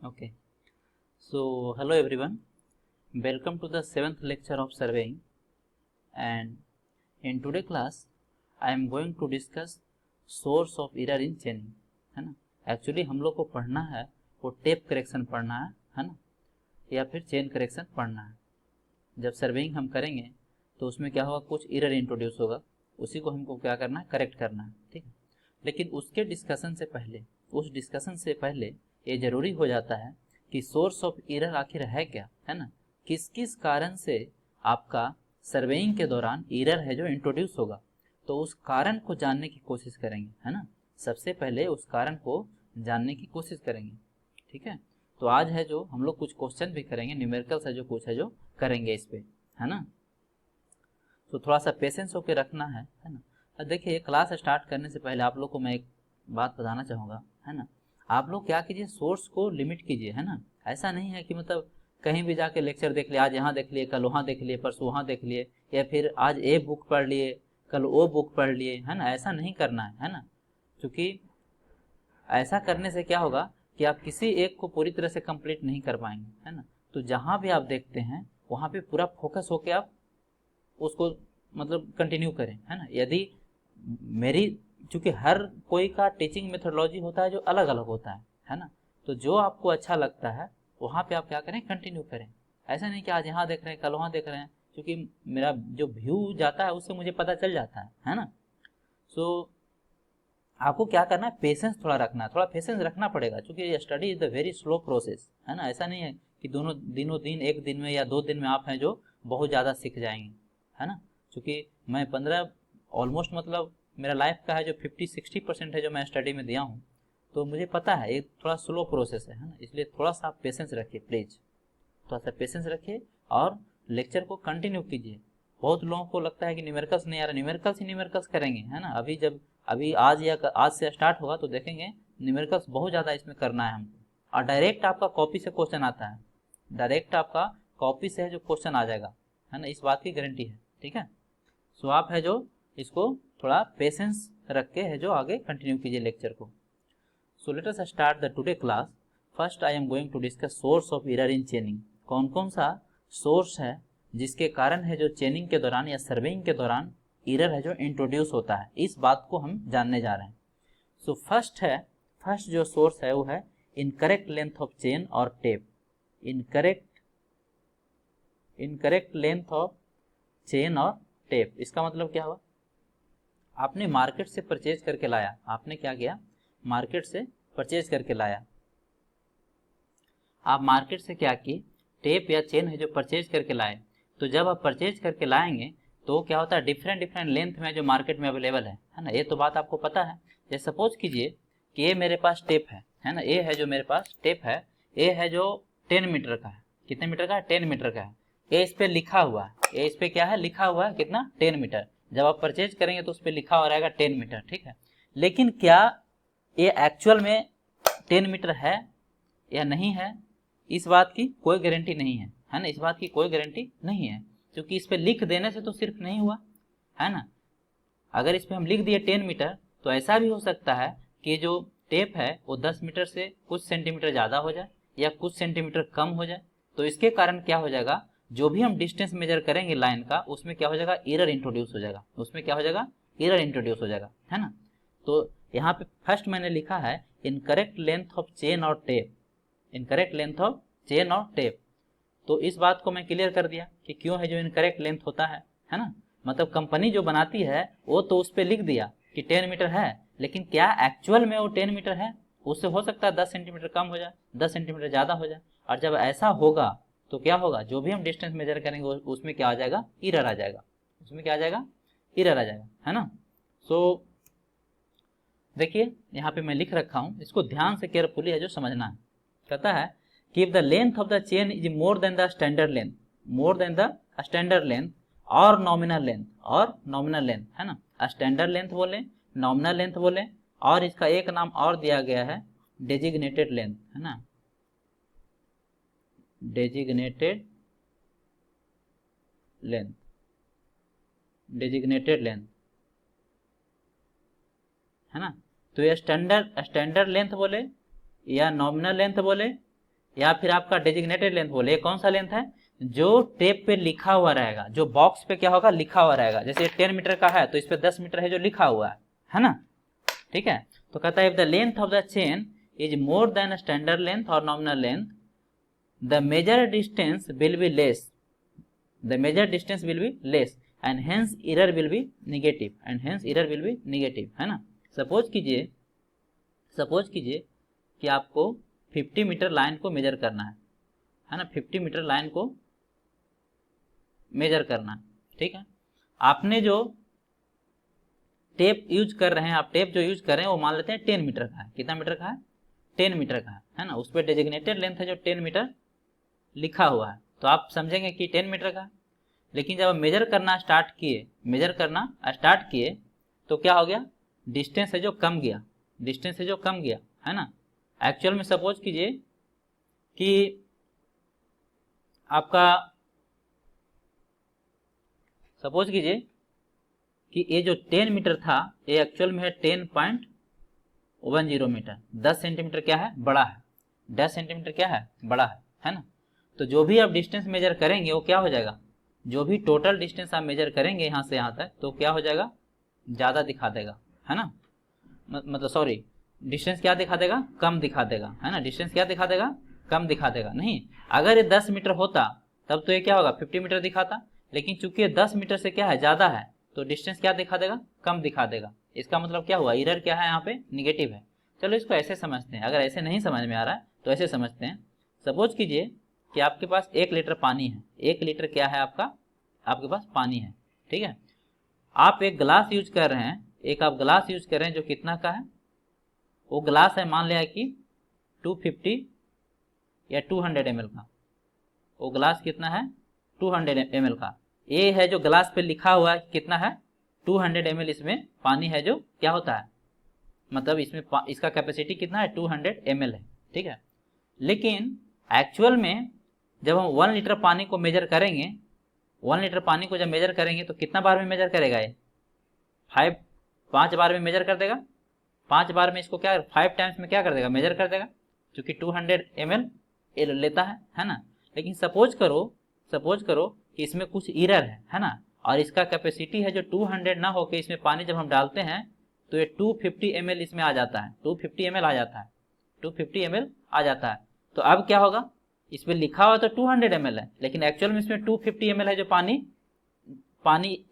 Okay. So, hello everyone. Welcome to the 7th lecture of surveying. And in today's class, I am going to discuss source of error in chaining. है ना. Actually हम लोग को पढ़ना है वो tape correction पढ़ना है ना, या फिर चेन करेक्शन पढ़ना है. जब सर्वेइंग हम करेंगे तो उसमें क्या होगा, कुछ एरर इंट्रोड्यूस होगा, उसी को हमको क्या करना है, करेक्ट करना है. ठीक है. लेकिन उसके डिस्कशन से पहले, उस डिस्कशन से पहले ये ज़रूरी हो जाता है कि सोर्स ऑफ एरर आखिर है क्या, है ना. किस किस कारण से आपका सर्वेइंग के दौरान एरर है जो इंट्रोड्यूस होगा, तो उस कारण को जानने की कोशिश करेंगे, है ना. सबसे पहले उस कारण को जानने की कोशिश करेंगे. ठीक है. तो आज है जो हम लोग कुछ क्वेश्चन भी करेंगे, न्यूमेरिकल्स है जो कुछ है जो करेंगे इस पे, है ना. तो थोड़ा सा पेशेंस होकर रखना है ना. अब देखिए, क्लास स्टार्ट करने से पहले आप लोग को मैं एक बात बताना चाहूँगा, है ना. आप लोग क्या कीजिए, सोर्स को लिमिट कीजिए, है ना. ऐसा नहीं है कि मतलब कहीं भी जाके लेक्चर देख लिए, आज यहाँ देख लिए, कल वहाँ देख लिए, परसों वहाँ देख लिए, या फिर आज ए बुक पढ़ लिए, कल वो बुक पढ़ लिए, है ना. ऐसा नहीं करना है ना. क्योंकि ऐसा करने से क्या होगा कि आप किसी एक को पूरी तरह से कंप्लीट नहीं कर पाएंगे, है ना. तो जहाँ भी आप देखते हैं वहाँ पे पूरा फोकस होके आप उसको मतलब कंटिन्यू करें, है ना. यदि मेरी, चूँकि हर कोई का टीचिंग मेथोडोलॉजी होता है जो अलग अलग होता है ना. तो जो आपको अच्छा लगता है वहाँ पे आप क्या करें, कंटिन्यू करें. ऐसा नहीं कि आज यहाँ देख रहे हैं कल वहाँ देख रहे हैं, क्योंकि मेरा जो व्यू जाता है उससे मुझे पता चल जाता है ना. सो आपको क्या करना है, पेशेंस थोड़ा रखना है, थोड़ा पेशेंस रखना पड़ेगा, क्योंकि study is the very slow process, है ना. ऐसा नहीं है कि दिनों दिन एक दिन में या 2 दिन में आप हैं जो बहुत ज़्यादा सीख जाएंगे, है ना. क्योंकि मैं 15 ऑलमोस्ट मतलब मेरा लाइफ का है जो 50-60% है जो मैं स्टडी में दिया हूँ, तो मुझे पता है ये थोड़ा स्लो प्रोसेस है ना. इसलिए थोड़ा सा आप पेशेंस रखिए प्लीज़, थोड़ा सा पेशेंस रखिए और लेक्चर को कंटिन्यू कीजिए. बहुत लोगों को लगता है कि न्यूमेरिकल्स नहीं आ रहा, न्यूमेरिकल्स ही न्यूमेरिकल्स करेंगे, है ना. अभी आज से स्टार्ट होगा तो देखेंगे न्यूमेरिकल्स बहुत ज़्यादा इसमें करना है हमको. और डायरेक्ट आपका कॉपी से क्वेश्चन आता है, डायरेक्ट आपका कॉपी से है जो क्वेश्चन आ जाएगा, है ना. इस बात की गारंटी है. ठीक है. सो आप है जो इसको थोड़ा पेशेंस रख के है जो आगे कंटिन्यू कीजिए लेक्चर को. So let us start the today class. First I am going to discuss source of error in chaining. कौन कौन सा सोर्स है जिसके कारण है जो चेनिंग के दौरान या सर्वेइंग के दौरान एरर है जो इंट्रोड्यूस होता है, इस बात को हम जानने जा रहे हैं. सो फर्स्ट जो सोर्स है वो है इनकरेक्ट लेंथ ऑफ चेन और tape. Incorrect length of chain और टेप, इसका मतलब क्या हुआ, आपने मार्केट से परचेज करके लाया, आपने क्या किया, मार्केट से परचेज करके लाया. आप मार्केट से क्या किए, टेप या चेन है जो परचेज करके लाए. तो जब आप परचेज करके लाएंगे तो क्या होता है, डिफरेंट लेंथ में जो मार्केट में अवेलेबल है ना. ये तो बात आपको पता है. जैसे सपोज कीजिए कि ये मेरे पास टेप है ना, ये है जो मेरे पास टेप है, ये है जो 10 मीटर का है. कितने मीटर का है, 10 मीटर का है. ये इस पे लिखा हुआ है, ये इस पे क्या है, लिखा हुआ है कितना, 10 मीटर. जब आप परचेज करेंगे तो उस पर लिखा हो रहेगा 10 मीटर. ठीक है. लेकिन क्या ये एक्चुअल में 10 मीटर है या नहीं है, इस बात की कोई गारंटी नहीं है ना. इस बात की कोई गारंटी नहीं है, क्योंकि इस पे लिख देने से तो सिर्फ नहीं हुआ, है ना. अगर इस पे हम लिख दिए 10 मीटर तो ऐसा भी हो सकता है कि जो टेप है वो 10 मीटर से कुछ सेंटीमीटर ज़्यादा हो जाए या कुछ सेंटीमीटर कम हो जाए. तो इसके कारण क्या हो जाएगा, जो भी हम डिस्टेंस मेजर करेंगे लाइन का, उसमें क्या हो जाएगा, एरर इंट्रोड्यूस हो जाएगा, उसमें क्या हो जाएगा, एरर इंट्रोड्यूस हो जाएगा, है ना. तो यहाँ पे फर्स्ट मैंने लिखा है इनकरेक्ट लेंथ ऑफ चेन और tape, incorrect length of chain और टेप. तो इस बात को मैं क्लियर कर दिया कि क्यों है जो इनकरेक्ट लेंथ होता है ना. मतलब कंपनी जो बनाती है वो तो उस पर लिख दिया कि 10 मीटर है, लेकिन क्या एक्चुअल में वो 10 मीटर है, उससे हो सकता है 10 सेंटीमीटर कम हो जाए, 10 सेंटीमीटर ज़्यादा हो जाए. और जब ऐसा होगा तो क्या होगा, जो भी हम डिस्टेंस मेजर करेंगे उसमें क्या आ जाएगा, एरर आ जाएगा, उसमें क्या आ जाएगा, एरर आ जाएगा, है ना. सो देखिए यहाँ पे मैं लिख रखा हूँ, इसको ध्यान से केयरफुली है जो समझना है. कहता है कि if the length of the chain is more than the standard length और nominal length है ना. स्टैंडर्ड लेंथ बोले, नॉमिनल लेंथ बोले, और इसका एक नाम और दिया गया है डेजिग्नेटेड लेंथ, है ना, डेजिग्नेटेड लेंथ है ना. तो ये स्टैंडर्ड लेंथ बोले या नॉमिनल लेंथ बोले या फिर आपका डेजिग्नेटेड लेंथ बोले, कौन सा लेंथ है, जो टेप पे लिखा हुआ रहेगा, जो बॉक्स पे क्या होगा, लिखा हुआ रहेगा। जैसे 10 मीटर का है तो इस पे 10 मीटर है जो लिखा हुआ है ना, ठीक है। तो कहता है if the length of the chain is more than standard length और nominal length, the measure distance will be less, the measure distance will be less and hence error will be negative, and hence error will be negative, है ना। Suppose कीजिए कि आपको 50 metre line को major करना है ना, 50 मीटर लाइन को मेजर करना है, ठीक है। आपने जो टेप यूज कर रहे हैं, आप टेप जो यूज कर रहे हैं वो मान लेते हैं 10 मीटर का है। कितना मीटर का है, 10 मीटर का है ना। उस पर डेजिग्नेटेड लेंथ है जो 10 मीटर लिखा हुआ है, तो आप समझेंगे कि 10 मीटर का। लेकिन जब आप मेजर करना स्टार्ट किए तो क्या हो गया, डिस्टेंस है जो कम गया, है ना। एक्चुअल में सपोज कीजिए कि ये जो 10 मीटर था ये एक्चुअल में है 10.10 मीटर। 10 सेंटीमीटर क्या है, बड़ा है, 10 सेंटीमीटर क्या है, बड़ा है ना। तो जो भी आप डिस्टेंस मेजर करेंगे वो क्या हो जाएगा, जो भी टोटल डिस्टेंस आप मेजर करेंगे यहाँ से यहाँ तक, तो क्या हो जाएगा, ज़्यादा दिखा देगा, है ना। मतलब सॉरी, डिस्टेंस क्या दिखा देगा, कम दिखा देगा, है ना। डिस्टेंस क्या दिखा देगा, कम दिखा देगा। नहीं, अगर ये 10 मीटर होता तब तो ये क्या होगा, 50 मीटर दिखाता। लेकिन चूंकि ये 10 मीटर से क्या है, ज़्यादा है, तो डिस्टेंस क्या दिखा देगा, कम दिखा देगा। इसका मतलब क्या हुआ, एरर क्या है यहाँ पे, निगेटिव है। चलो इसको ऐसे समझते हैं, अगर ऐसे नहीं समझ में आ रहा है तो ऐसे समझते हैं। सपोज कीजिए कि आपके पास 1 लीटर पानी है, 1 लीटर क्या है आपके पास पानी है, ठीक है। आप एक गिलास यूज कर रहे हैं, जो कितना का है, वो गिलास है मान लिया कि 250 या 200 ml का। वो गिलास कितना है, 200 ml का। ये है जो गिलास पे लिखा हुआ है कितना है, 200 ml इसमें पानी है जो क्या होता है, मतलब इसमें इसका कैपेसिटी कितना है, 200 ml है, ठीक है। लेकिन एक्चुअल में जब हम 1 लीटर पानी को मेजर करेंगे, 1 लीटर पानी को जब मेजर करेंगे तो कितना बार में मेजर करेगा ये, 5 बार में मेजर कर देगा। 5 बार में इसको क्या, 5 टाइम्स में क्या कर देगा, मेजर कर देगा, क्योंकि 200 ml लेता है ना। लेकिन सपोज करो कि इसमें कुछ एरर है ना, और इसका कैपेसिटी है जो 200 ना होकर इसमें पानी जब हम डालते हैं तो ये 250 ml इसमें आ जाता है, 250 ml आ जाता है, 250 ml आ जाता है। तो अब क्या होगा, इसमें लिखा हुआ तो 200 ml है, लेकिन एक्चुअल में इसमें 250 ml है जो पानी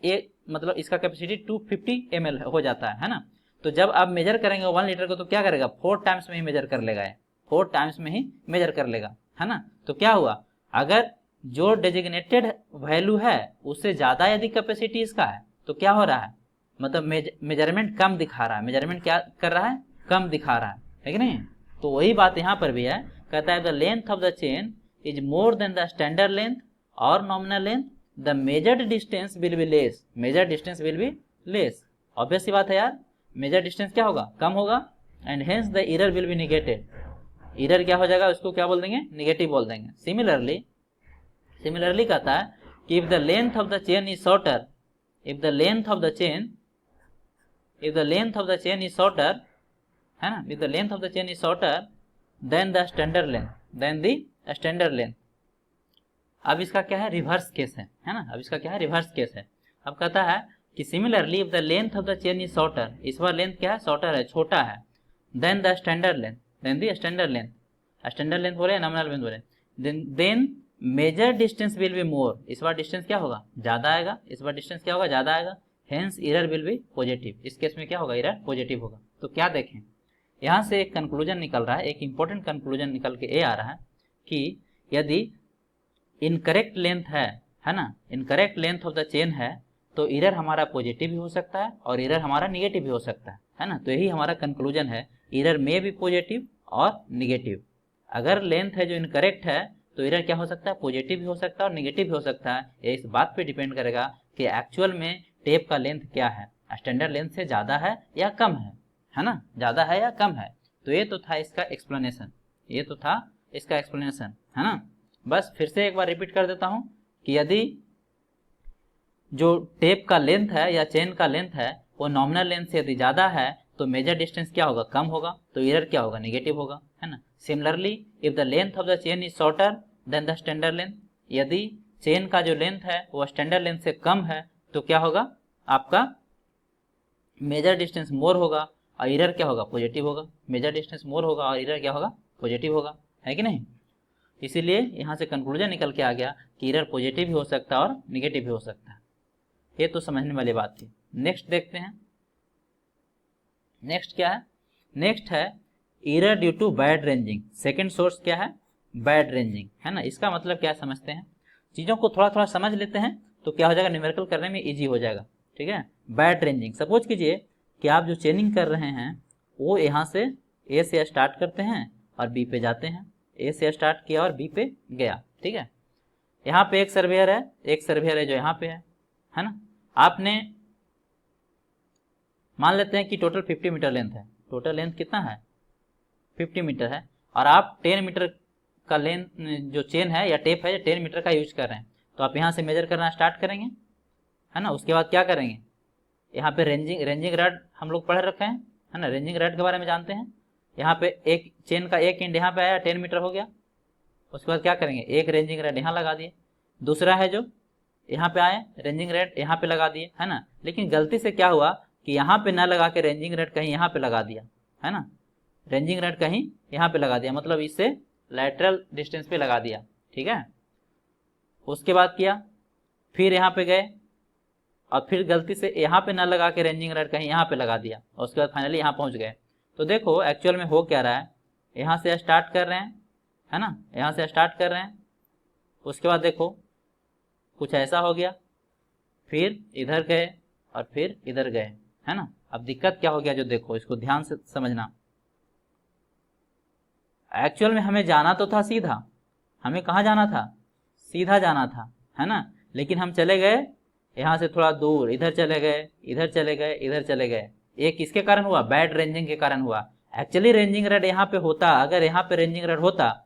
मतलब इसका कैपेसिटी 250 ml हो जाता है ना। तो जब आप मेजर करेंगे 1 लीटर को तो क्या करेगा, 4 टाइम्स में ही मेजर कर लेगा, 4 टाइम्स में ही मेजर कर लेगा, है ना। तो क्या हुआ, अगर जो डेजिग्नेटेड वैल्यू है उससे ज़्यादा यदि कैपेसिटी इसका है तो क्या हो रहा है, मतलब मेजरमेंट कम दिखा रहा है, मेजरमेंट क्या कर रहा है, कम दिखा रहा है कि नहीं। तो वही बात यहाँ पर भी है, कहता है the length of the chain is more than the standard length और nominal length, the measured distance will be less, measure distance will be less. Obvious सी बात है यार, मेजर डिस्टेंस क्या होगा, कम होगा, and hence the error will be negated. Error क्या हो जाएगा, उसको क्या बोल देंगे, निगेटिव बोल देंगे। सिमिलरली कहता है कि if the length of the chain is shorter, if the length of the chain is shorter, है ना, if the length of the chain is shorter than the standard length, अब इसका क्या है, रिवर्स केस है ना, अब इसका क्या है, रिवर्स केस है। अब कहता है कि similarly if the length of the chain is shorter, इस बार लेंथ क्या है, शॉर्टर है, छोटा है, than the standard length, standard length बोले, नॉमिनल लेंथ बोले, then measured distance will be more, इस बार डिस्टेंस क्या होगा, ज्यादा आएगा, इस बार डिस्टेंस क्या होगा, ज्यादा आएगा, hence error will B positive, इस केस में क्या होगा, एरर पॉजिटिव होगा। तो क्या देखें, यहाँ से एक कंक्लूजन निकल रहा है, एक इंपॉर्टेंट कंक्लूजन निकल के ये आ रहा है कि यदि इनकरेक्ट लेंथ है ना, incorrect length of the chain है तो एरर हमारा पॉजिटिव भी हो सकता है और एरर हमारा निगेटिव भी हो सकता है ना। तो यही हमारा कंक्लूजन है, एरर में भी पॉजिटिव और निगेटिव। अगर लेंथ है जो इनकरेक्ट है तो एरर क्या हो सकता है, पॉजिटिव भी हो सकता है और निगेटिव भी हो सकता है। ये इस बात पे डिपेंड करेगा कि एक्चुअल में टेप का लेंथ क्या है, स्टैंडर्ड लेंथ से ज़्यादा है या कम है ना, ज़्यादा है या कम है। तो ये तो था इसका एक्सप्लेनेशन, है ना। बस फिर से एक बार रिपीट कर देता हूँ कि यदि जो टेप का लेंथ है या चेन का लेंथ है वो नॉमिनल लेंथ से यदि ज़्यादा है तो मेजर डिस्टेंस क्या होगा, कम होगा, तो एरर क्या होगा, निगेटिव होगा, है ना। Similarly if the length of the chain is shorter than the standard length, यदि चेन का जो लेंथ है वो स्टैंडर्ड लेंथ से कम है तो क्या होगा, आपका मेजर डिस्टेंस मोर होगा और एरर क्या होगा, पॉजिटिव होगा। मेजर डिस्टेंस मोर होगा और एरर क्या होगा, पॉजिटिव होगा, है कि नहीं। इसीलिए यहाँ से कंक्लूजन निकल के आ गया कि एरर पॉजिटिव भी हो सकता है और निगेटिव भी हो सकता है। ये तो समझने वाली बात थी। नेक्स्ट देखते हैं, नेक्स्ट क्या है, नेक्स्ट है error due to bad ranging. Second source क्या है, बैड रेंजिंग, है ना। इसका मतलब क्या समझते हैं, चीज़ों को थोड़ा थोड़ा समझ लेते हैं तो क्या हो जाएगा, न्यूमेरिकल करने में इजी हो जाएगा, ठीक है। बैड रेंजिंग, सपोज कीजिए कि आप जो चेनिंग कर रहे हैं वो यहाँ से ए से स्टार्ट करते हैं और बी पे जाते हैं, ए से स्टार्ट किया और बी पे गया, ठीक है। यहाँ पे एक सर्वेयर है जो यहाँ पे है ना। आपने मान लेते हैं कि टोटल 50 मीटर लेंथ है, टोटल लेंथ कितना है 50 मीटर है, और आप 10 मीटर का लेंथ जो चेन है या टेप है 10 मीटर का यूज कर रहे हैं, तो आप यहाँ से मेजर करना स्टार्ट करेंगे, है ना। उसके बाद क्या करेंगे, यहाँ पे रेंजिंग रॉड हम लोग पढ़ रखे हैं, है ना, रेंजिंग रॉड के बारे में जानते हैं। यहाँ पे एक चेन का एक एंड यहाँ पे आया 10 मीटर हो गया, उसके बाद क्या करेंगे, एक रेंजिंग रॉड यहाँ लगा दिए, दूसरा है जो यहाँ पे आए रेंजिंग रॉड यहाँ पे लगा दिए, है ना। लेकिन गलती से क्या हुआ कि यहाँ पे ना लगा के रेंजिंग रॉड कहीं यहाँ पे लगा दिया, है ना, रेंजिंग रॉड कहीं यहाँ पे लगा दिया, मतलब इससे लैटरल डिस्टेंस पे लगा दिया, ठीक है। उसके बाद किया, फिर यहाँ पे गए और फिर गलती से यहाँ पे ना लगा के रेंजिंग रॉड कहीं यहाँ पे लगा दिया, और उसके बाद फाइनली यहाँ पहुँच गए। तो देखो एक्चुअल में हो क्या रहा है, यहाँ से स्टार्ट कर रहे हैं, है ना, यहाँ से स्टार्ट कर रहे हैं, उसके बाद देखो कुछ ऐसा हो गया, फिर इधर गए और फिर इधर गए, है ना। अब दिक्कत क्या हो गया, जो देखो इसको ध्यान से समझना, एक्चुअल में हमें जाना तो था सीधा, हमें कहाँ जाना था, सीधा जाना था, है ना। लेकिन हम चले गए यहाँ से थोड़ा दूर, इधर चले गए, इधर चले गए, इधर चले गए। ये किसके कारण हुआ, बैड रेंजिंग के कारण हुआ। एक्चुअली रेंजिंग रॉड यहाँ पे होता, अगर यहाँ पे रेंजिंग रॉड होता,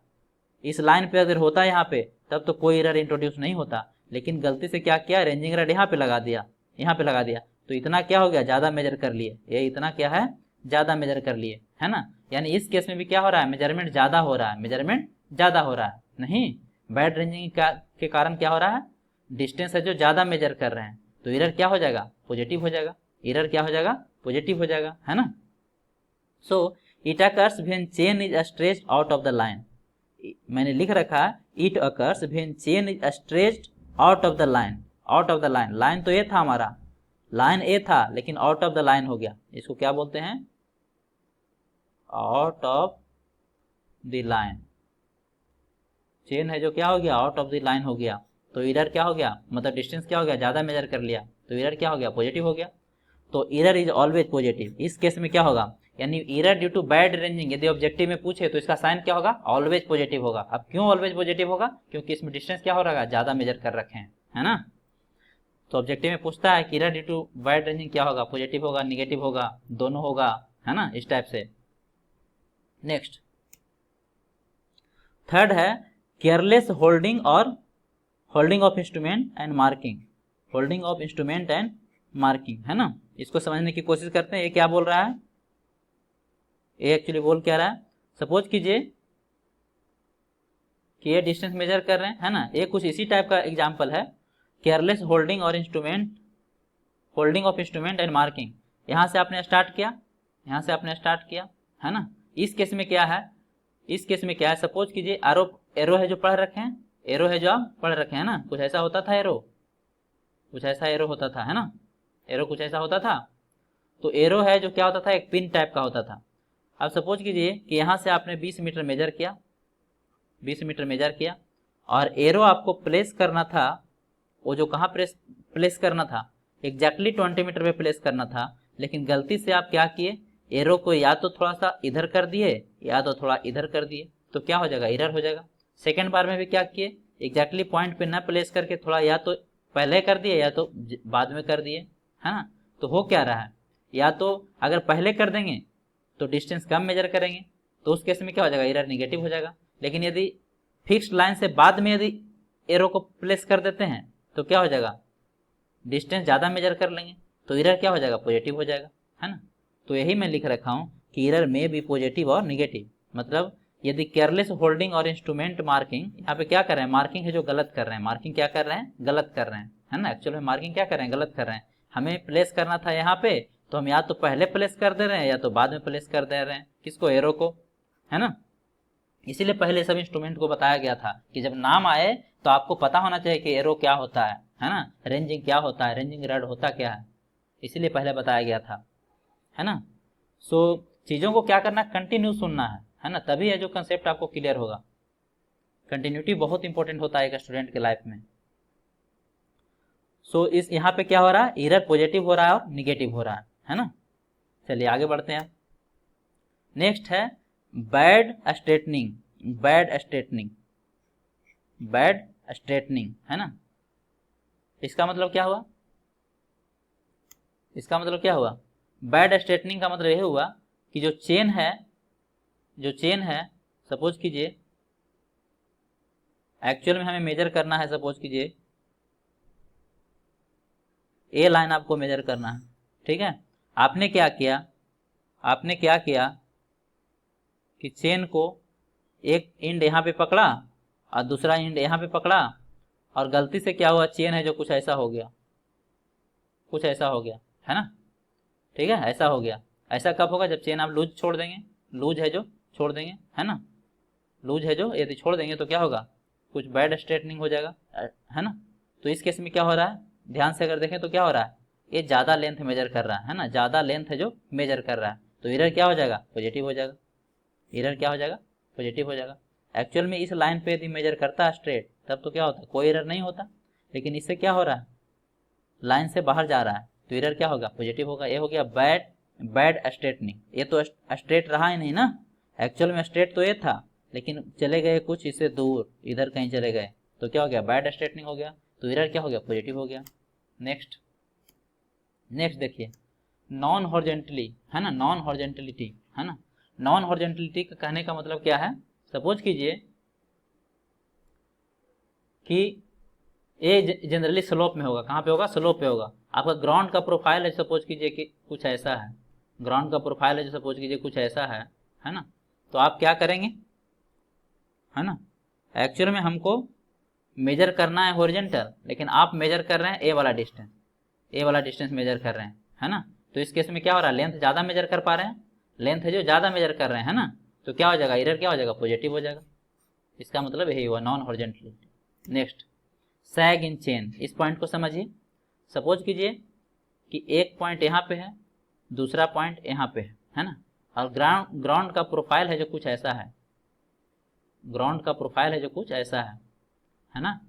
इस लाइन पे अगर होता यहाँ पे, तब तो कोई एरर इंट्रोड्यूस नहीं होता। लेकिन गलती से क्या किया, रेंजिंग रॉड यहाँ पे लगा दिया, यहाँ पे लगा दिया, तो इतना क्या हो गया, ज़्यादा मेजर कर लिए, ये इतना क्या है, ज़्यादा मेजर कर लिए, है ना। यानी इस केस में भी क्या हो रहा है, मेजरमेंट ज़्यादा हो रहा है, मेजरमेंट ज़्यादा हो रहा है। नहीं, बैड रेंजिंग के कारण क्या हो रहा है, डिस्टेंस है जो ज़्यादा मेजर कर रहे हैं, तो एरर क्या हो जाएगा, पॉजिटिव हो जाएगा, एरर क्या हो जाएगा, पॉजिटिव हो जाएगा, है ना। So it occurs when chain is stretched out of the line, मैंने लिख रखा है it occurs when chain is stretched out of the line, out of the line, line तो ये था हमारा, लाइन ए था लेकिन आउट ऑफ द लाइन हो गया, इसको क्या बोलते हैं, out of the line. Chain है जो क्या हो गया, आउट ऑफ द लाइन हो गया, तो एरर क्या हो गया, मतलब डिस्टेंस क्या हो गया, ज़्यादा मेजर कर लिया, तो एरर क्या हो गया, पॉजिटिव हो गया। तो एरर इज ऑलवेज पॉजिटिव। इस केस में क्या होगा, यानी error due to bad ranging यदि ऑब्जेक्टिव में पूछे तो इसका साइन क्या होगा, ऑलवेज पॉजिटिव होगा। अब क्यों ऑलवेज पॉजिटिव होगा, क्योंकि इसमें डिस्टेंस क्या हो रहा है, ज़्यादा मेजर कर रखे हैं, है ना। तो ऑब्जेक्टिव में पूछता है कि error due to bad ranging क्या होगा, पॉजिटिव होगा, निगेटिव होगा, दोनों होगा, है ना, इस टाइप से। नेक्स्ट थर्ड है केयरलेस होल्डिंग और holding of instrument and marking, holding of instrument and marking, है ना। इसको समझने की कोशिश करते हैं, ये क्या बोल रहा है, ये एक्चुअली बोल क्या रहा है। सपोज कीजिए कि ये डिस्टेंस मेजर कर रहे हैं, है ना, ये कुछ इसी टाइप का एग्जांपल है, केयरलेस होल्डिंग और instrument, holding of instrument and marking. यहाँ से आपने स्टार्ट किया, यहाँ से आपने स्टार्ट किया, है ना। इस केस में क्या है, इस केस में क्या है, सपोज कीजिए एरो है जो पढ़ रखे हैं, एरो है जो आप पढ़ रखे हैं ना, कुछ ऐसा होता था एरो, कुछ ऐसा एरो होता था, है ना, एरो कुछ ऐसा होता था। तो एरो है जो क्या होता था, एक पिन टाइप का होता था। अब सपोज कीजिए कि यहाँ से आपने 20 मीटर मेजर किया, 20 मीटर मेजर किया, और एरो आपको प्लेस करना था, वो जो कहाँ प्लेस करना था, एग्जैक्टली 20 मीटर पे प्लेस करना था। लेकिन गलती से आप क्या किए, एरो को या तो थोड़ा सा इधर कर दिए या तो थोड़ा इधर कर दिए, तो क्या हो जाएगा, एरर हो जाएगा। सेकेंड बार में भी क्या किए, एग्जैक्टली पॉइंट पे न प्लेस करके थोड़ा या तो पहले कर दिए या तो बाद में कर दिए, है ना। तो हो क्या रहा है, या तो अगर पहले कर देंगे तो डिस्टेंस कम मेजर करेंगे, तो उस केस में क्या हो जाएगा, एरर निगेटिव हो जाएगा। लेकिन यदि फिक्स्ड लाइन से बाद में यदि एरो को प्लेस कर देते हैं तो क्या हो जाएगा, डिस्टेंस ज़्यादा मेजर कर लेंगे, तो एरर क्या हो जाएगा, पॉजिटिव हो जाएगा, है ना। तो यही मैं लिख रखा हूँ कि एरर में भी पॉजिटिव और निगेटिव, मतलब यदि केयरलेस होल्डिंग और इंस्ट्रूमेंट मार्किंग, यहाँ पे क्या कर रहे हैं, मार्किंग है जो गलत कर रहे हैं, मार्किंग क्या कर रहे हैं, गलत कर रहे हैं, है ना। एक्चुअल में मार्किंग क्या कर रहे हैं, गलत कर रहे हैं। हमें प्लेस करना था यहाँ पे, तो हम या तो पहले प्लेस कर दे रहे हैं या तो बाद में प्लेस कर दे रहे हैं, किसको, एरो को, है ना। इसीलिए पहले सब इंस्ट्रूमेंट को बताया गया था कि जब नाम आए तो आपको पता होना चाहिए कि एरो क्या होता है ना, रेंजिंग क्या होता है, रेंजिंग रेड होता क्या है, इसीलिए पहले बताया गया था, है ना। सो चीज़ों को क्या करना, कंटिन्यू सुनना है ना, तभी है जो कंसेप्ट आपको क्लियर होगा। कंटिन्यूटी बहुत इंपॉर्टेंट होता है एक स्टूडेंट के लाइफ में। सो इस यहाँ पे क्या हो रहा है, एरर पॉजिटिव हो रहा है और निगेटिव हो रहा है ना। चलिए आगे बढ़ते हैं। नेक्स्ट है bad straightening, bad straightening, bad straightening, है ना। इसका मतलब क्या हुआ, इसका मतलब क्या हुआ, बैड स्ट्रेटनिंग का मतलब यह हुआ कि जो चेन है, जो चेन है, सपोज कीजिए एक्चुअल में हमें मेजर करना है, सपोज कीजिए ए लाइन आपको मेजर करना है, ठीक है। आपने क्या किया, आपने क्या किया कि चेन को एक एंड यहाँ पे पकड़ा और दूसरा एंड यहाँ पे पकड़ा, और गलती से क्या हुआ, चेन है जो कुछ ऐसा हो गया, कुछ ऐसा हो गया, है ना, ठीक है, ऐसा हो गया। ऐसा कब होगा, जब चेन आप लूज छोड़ देंगे, लूज है जो छोड़ देंगे, है ना, लूज है जो यदि छोड़ देंगे तो क्या होगा, कुछ बैड स्ट्रेटनिंग हो जाएगा, है ना। तो इस केस में क्या हो रहा है, ध्यान से अगर देखें तो क्या हो रहा है, ये ज़्यादा लेंथ मेजर कर रहा है ना, ज़्यादा लेंथ है जो मेजर कर रहा है, तो एरर क्या हो जाएगा, पॉजिटिव हो जाएगा, एरर क्या हो जाएगा, पॉजिटिव हो जाएगा। एक्चुअल में इस लाइन पे यदि मेजर करता है स्ट्रेट, तब तो क्या होता, कोई एरर नहीं होता, लेकिन इससे क्या हो रहा है, लाइन से बाहर जा रहा है, तो एरर क्या होगा, पॉजिटिव होगा। ये हो गया बैड स्ट्रेटनिंग। ये तो स्ट्रेट रहा ही नहीं ना, एक्चुअल में स्ट्रेट तो ये था, लेकिन चले गए कुछ इससे दूर, इधर कहीं चले गए, तो क्या हो गया, बैड स्ट्रेटनिंग हो गया, तो एरर क्या हो गया, पॉजिटिव हो गया। नेक्स्ट देखिए नॉन हॉरिजॉन्टली, है ना, नॉन हॉरिजॉन्टलिटी, है ना। नॉन हॉरिजॉन्टलिटी का कहने का मतलब क्या है, सपोज कीजिए कि ये जनरली स्लोप में होगा, कहाँ पे होगा, स्लोप पे होगा। आपका ग्राउंड का प्रोफाइल है, सपोज कीजिए कि कुछ ऐसा है, ग्राउंड का प्रोफाइल है, सपोज कीजिए कुछ ऐसा है ना। तो आप क्या करेंगे, है ना, एक्चुअल में हमको मेजर करना है हॉरिजॉन्टल, लेकिन आप मेजर कर रहे हैं ए वाला डिस्टेंस, ए वाला डिस्टेंस मेजर कर रहे हैं, है ना। तो इस केस में क्या हो रहा है, लेंथ ज़्यादा मेजर कर पा रहे हैं, लेंथ है जो ज़्यादा मेजर कर रहे हैं, है ना। तो क्या हो जाएगा, एरर क्या हो जाएगा, पॉजिटिव हो जाएगा। इसका मतलब यही हुआ, non हॉरिजॉन्टलिटी। Next sag in chain, इस पॉइंट को समझिए। सपोज कीजिए कि एक पॉइंट यहाँ पे है, दूसरा पॉइंट यहाँ पे है ना, और ग्राउंड का प्रोफाइल है जो कुछ ऐसा है, ग्राउंड का प्रोफाइल है जो कुछ ऐसा है ना।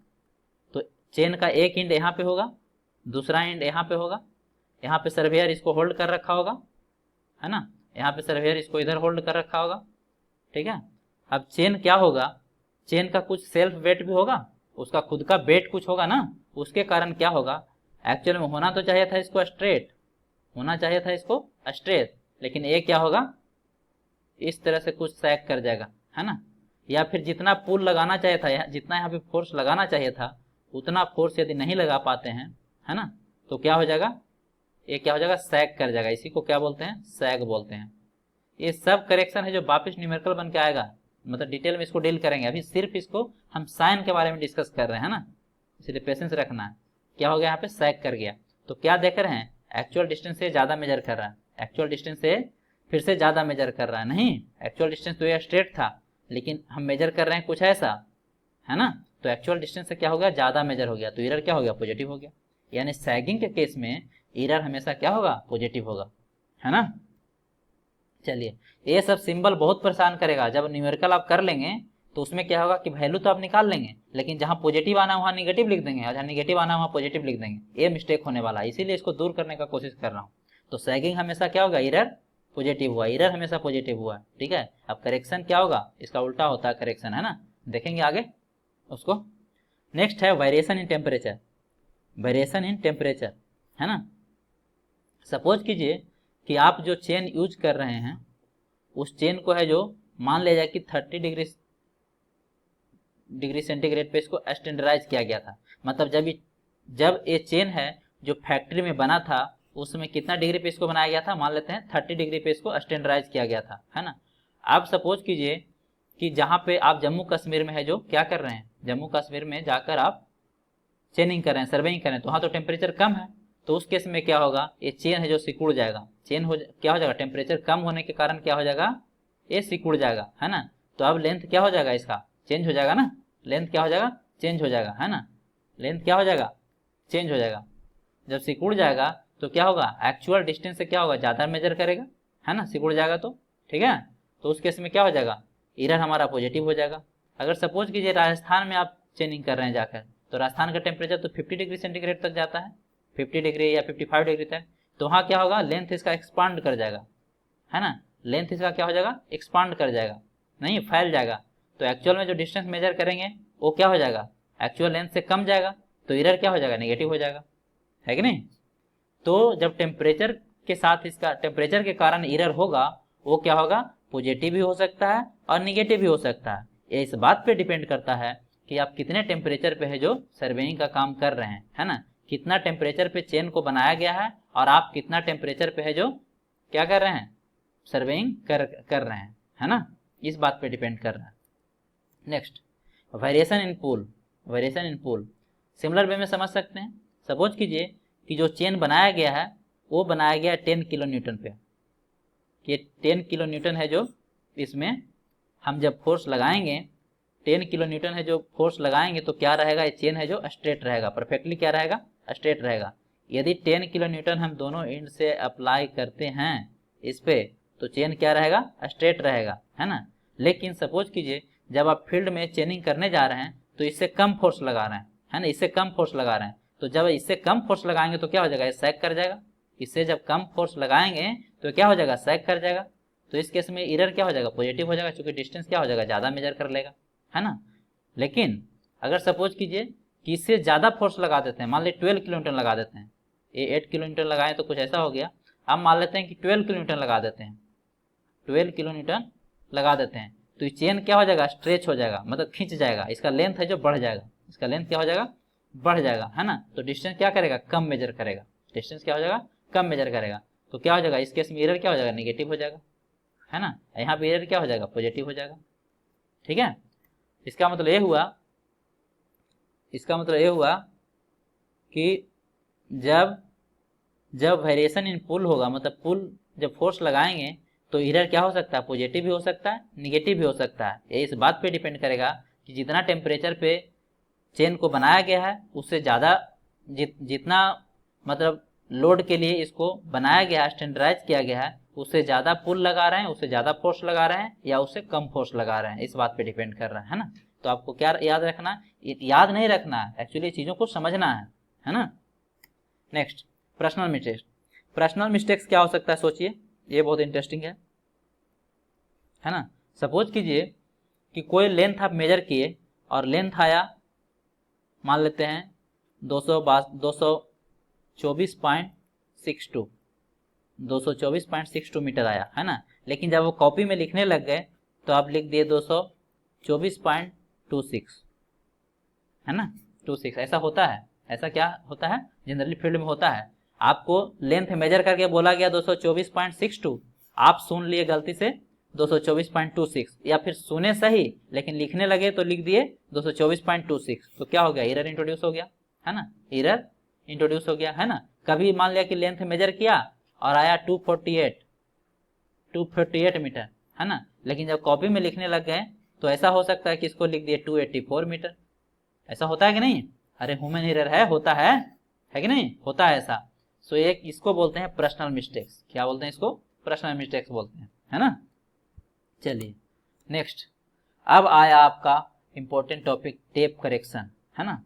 तो चेन का एक एंड यहाँ पे होगा, दूसरा एंड यहाँ पे होगा, यहाँ पे सर्वेयर इसको होल्ड कर रखा होगा, है ना, यहाँ पे सर्वेयर इसको इधर होल्ड कर रखा होगा, ठीक है। अब चेन क्या होगा, चेन का कुछ सेल्फ वेट भी होगा, उसका खुद का वेट कुछ होगा ना, उसके कारण क्या होगा, एक्चुअल में होना तो चाहिए था इसको स्ट्रेट, होना चाहिए था इसको स्ट्रेट, लेकिन ये क्या होगा, इस तरह से कुछ सैग कर जाएगा, है ना। या फिर जितना पुल लगाना चाहिए था, जितना यहाँ पे फोर्स लगाना चाहिए था, उतना फोर्स यदि नहीं लगा पाते हैं, है ना, तो क्या हो जाएगा, ये क्या हो जाएगा, सैग कर जाएगा। इसी को क्या बोलते हैं, सैग बोलते हैं। ये सब करेक्शन है जो वापस न्यूमेरिकल बन के आएगा, मतलब डिटेल में इसको डील करेंगे। अभी सिर्फ इसको हम साइन के बारे में डिस्कस कर रहे हैं ना, इसलिए पेशेंस रखना है। क्या हो गया, यहाँ पे सैग कर गया, तो क्या देख रहे हैं, एक्चुअल डिस्टेंस से ज़्यादा मेजर कर रहा है, एक्चुअल डिस्टेंस से फिर से ज़्यादा मेजर कर रहा है। नहीं, एक्चुअल डिस्टेंस तो ये स्ट्रेट था, लेकिन हम मेजर कर रहे हैं कुछ ऐसा, है ना, तो एक्चुअल डिस्टेंस से क्या हो गया, ज़्यादा मेजर हो गया, तो एरर क्या हो गया, पॉजिटिव हो गया। यानी सैगिंग के केस में एरर हमेशा क्या होगा, पॉजिटिव होगा, है ना। चलिए, ये सब सिंबल बहुत परेशान करेगा। जब न्यूमेरिकल आप कर लेंगे तो उसमें क्या होगा कि वैल्यू तो आप निकाल लेंगे, लेकिन जहाँ पॉजिटिव आना वहाँ निगेटिव लिख देंगे, और जहाँ निगेटिव आना वहाँ पॉजिटिव लिख देंगे, ये मिस्टेक होने वाला है, इसीलिए इसको दूर करने का कोशिश कर रहा हूँ। तो सैगिंग हमेशा क्या होगा, एरर पॉजिटिव हुआ, एरर हमेशा पॉजिटिव हुआ, ठीक है। अब करेक्शन क्या होगा, इसका उल्टा होता है करेक्शन, है ना, देखेंगे आगे उसको। नेक्स्ट है variation in temperature, variation in temperature, है ना। सपोज कीजिए कि आप जो चेन यूज कर रहे हैं, उस चेन को है जो मान लिया जाए कि 30 डिग्री सेंटीग्रेड पे इसको स्टैंडर्डाइज किया गया था। मतलब जब ये चेन है जो फैक्ट्री में बना था, उसमें कितना डिग्री पे इसको बनाया गया था, मान लेते हैं 30 डिग्री पे इसको स्टैंडर्डाइज किया गया था, है ना। आप सपोज कीजिए कि जहाँ पे आप जम्मू कश्मीर में है जो क्या कर रहे हैं, जम्मू कश्मीर में जाकर आप चेनिंग कर रहे हैं, सर्वेइंग कर रहे हैं, तो वहाँ तो टेम्परेचर कम है, तो उस केस में क्या होगा, ये चेन है जो सिकुड़ जाएगा, क्या हो जाएगा, टेम्परेचर कम होने के कारण क्या हो जाएगा, ये सिकुड़ जाएगा, है ना। तो अब लेंथ क्या हो जाएगा, इसका चेंज हो जाएगा ना, लेंथ क्या हो जाएगा, चेंज हो जाएगा, है ना, लेंथ क्या हो जाएगा, चेंज हो जाएगा। जब सिकुड़ जाएगा तो क्या होगा, एक्चुअल डिस्टेंस से क्या होगा, ज़्यादा मेजर करेगा, है ना, सिकुड़ जाएगा तो, ठीक है। तो उस केस में क्या हो जाएगा, एरर हमारा पॉजिटिव हो जाएगा। अगर सपोज कीजिए राजस्थान में आप चेनिंग कर रहे हैं जाकर, तो राजस्थान का टेम्परेचर तो 50 डिग्री सेंटीग्रेड तक जाता है, 50 डिग्री या 55 डिग्री तक, तो वहाँ क्या होगा, लेंथ इसका एक्सपांड कर जाएगा, है ना, लेंथ इसका क्या हो जाएगा, एक्सपांड कर जाएगा, नहीं फैल जाएगा। तो एक्चुअल में जो डिस्टेंस मेजर करेंगे वो क्या हो जाएगा, एक्चुअल लेंथ से कम जाएगा, तो एरर क्या हो जाएगा, नेगेटिव हो जाएगा, है कि नहीं। तो जब टेम्परेचर के साथ इसका टेम्परेचर के कारण एरर होगा, वो क्या होगा, पॉजिटिव भी हो सकता है और निगेटिव भी हो सकता है। ये इस बात पे डिपेंड करता है कि आप कितने टेम्परेचर पे है जो सर्वेइंग का काम कर रहे हैं, है ना, कितना टेम्परेचर पे चेन को बनाया गया है और आप कितना टेम्परेचर पे है जो क्या कर रहे हैं, सर्वेइंग कर रहे हैं, है ना, इस बात पे डिपेंड कर रहा है। Next, variation in pull, variation in pull similar way में समझ सकते हैं। सपोज कीजिए कि जो चेन बनाया गया है वो बनाया गया 10 किलो न्यूटन पे, ये 10 किलो न्यूटन है जो इसमें हम जब फोर्स लगाएंगे, 10 किलो न्यूटन है जो फोर्स लगाएंगे तो क्या रहेगा, ये चेन है जो स्ट्रेट रहेगा, परफेक्टली क्या रहेगा, स्ट्रेट रहेगा। यदि 10 किलो न्यूटन हम दोनों एंड से अप्लाई करते हैं इस पे, तो चेन क्या रहेगा, स्ट्रेट रहेगा, है ना। लेकिन सपोज कीजिए जब आप फील्ड में चेनिंग करने जा रहे हैं तो इससे कम फोर्स लगा रहे हैं, है ना, इससे कम फोर्स लगा रहे हैं, तो जब इससे कम फोर्स लगाएंगे तो क्या हो जाएगा, ये सैग कर जाएगा। इससे जब कम फोर्स लगाएंगे तो क्या हो जाएगा, सैग कर जाएगा। तो इस केस में एरर क्या हो जाएगा, पॉजिटिव हो जाएगा, क्योंकि डिस्टेंस क्या हो जाएगा, ज़्यादा मेजर कर लेगा, है ना। लेकिन अगर सपोज कीजिए कि इससे ज़्यादा फोर्स लगा देते हैं, मान लीजिए 12 किलोमीटर लगा देते हैं, ये 8 किलोमीटर लगाएं तो कुछ ऐसा हो गया, अब मान लेते हैं कि 12 किलोमीटर लगा देते हैं, 12 किलोमीटर लगा देते हैं, तो ये चेन क्या हो जाएगा, स्ट्रेच हो जाएगा, मतलब खींच जाएगा, इसका लेंथ है जो बढ़ जाएगा, इसका लेंथ क्या हो जाएगा, बढ़ जाएगा, है ना। तो डिस्टेंस क्या करेगा, कम मेजर करेगा, डिस्टेंस क्या हो जाएगा, कम मेजर करेगा। तो क्या हो जाएगा, इस केस में एरर क्या हो जाएगा, नेगेटिव हो जाएगा, है ना। यहाँ पे एरर क्या हो जाएगा, पॉजिटिव हो जाएगा, ठीक है। इसका मतलब ये हुआ, इसका मतलब ये हुआ कि जब वेरिएशन इन पुल होगा, मतलब पुल जब फोर्स लगाएंगे तो एरर क्या हो सकता है, पॉजिटिव भी हो सकता है, निगेटिव भी हो सकता है। ये इस बात पे डिपेंड करेगा कि जितना टेम्परेचर पे चेन को बनाया गया है उससे ज़्यादा जितना मतलब लोड के लिए इसको बनाया गया है, स्टैंडर्डाइज किया गया है, उससे ज़्यादा पुल लगा रहे हैं, उससे ज़्यादा फोर्स लगा रहे हैं या उससे कम फोर्स लगा रहे हैं, इस बात पे डिपेंड कर रहा है ना। तो आपको क्या याद रखना है, याद नहीं रखना है, एक्चुअली चीज़ों को समझना है ना। Next, personal mistakes. Personal mistakes क्या हो सकता है, सोचिए, ये बहुत इंटरेस्टिंग है ना। सपोज कीजिए कि कोई लेंथ आप मेजर किए और लेंथ आया, मान लेते हैं 224.62 मीटर आया, है ना। लेकिन जब वो कॉपी में लिखने लग गए तो आप लिख दिए 224.26, है ना, 26। ऐसा होता है, ऐसा क्या होता है, जनरली फील्ड में होता है, आपको लेंथ मेजर करके बोला गया 224.62, आप सुन लिए गलती से 224.26, या फिर सुने सही लेकिन लिखने लगे तो लिख दिए 224.26, तो क्या हो गया, एरर इंट्रोड्यूस हो गया, है ना, एरर इंट्रोड्यूस हो गया, है ना। कभी मान लिया कि लेंथ मेजर किया और आया 248 मीटर, है ना, लेकिन जब कॉपी में लिखने लग गए तो ऐसा हो सकता है कि इसको लिख दिए 284 मीटर। ऐसा होता है कि नहीं, अरे ह्यूमन एरर है, होता है कि नहीं, होता है ऐसा। सो एक इसको बोलते हैं पर्सनल मिस्टेक्स, क्या बोलते हैं इसको, पर्सनल मिस्टेक्स बोलते हैं, है ना। चलिए नेक्स्ट, अब आया आपका इंपॉर्टेंट टॉपिक टेप करेक्शन, है ना।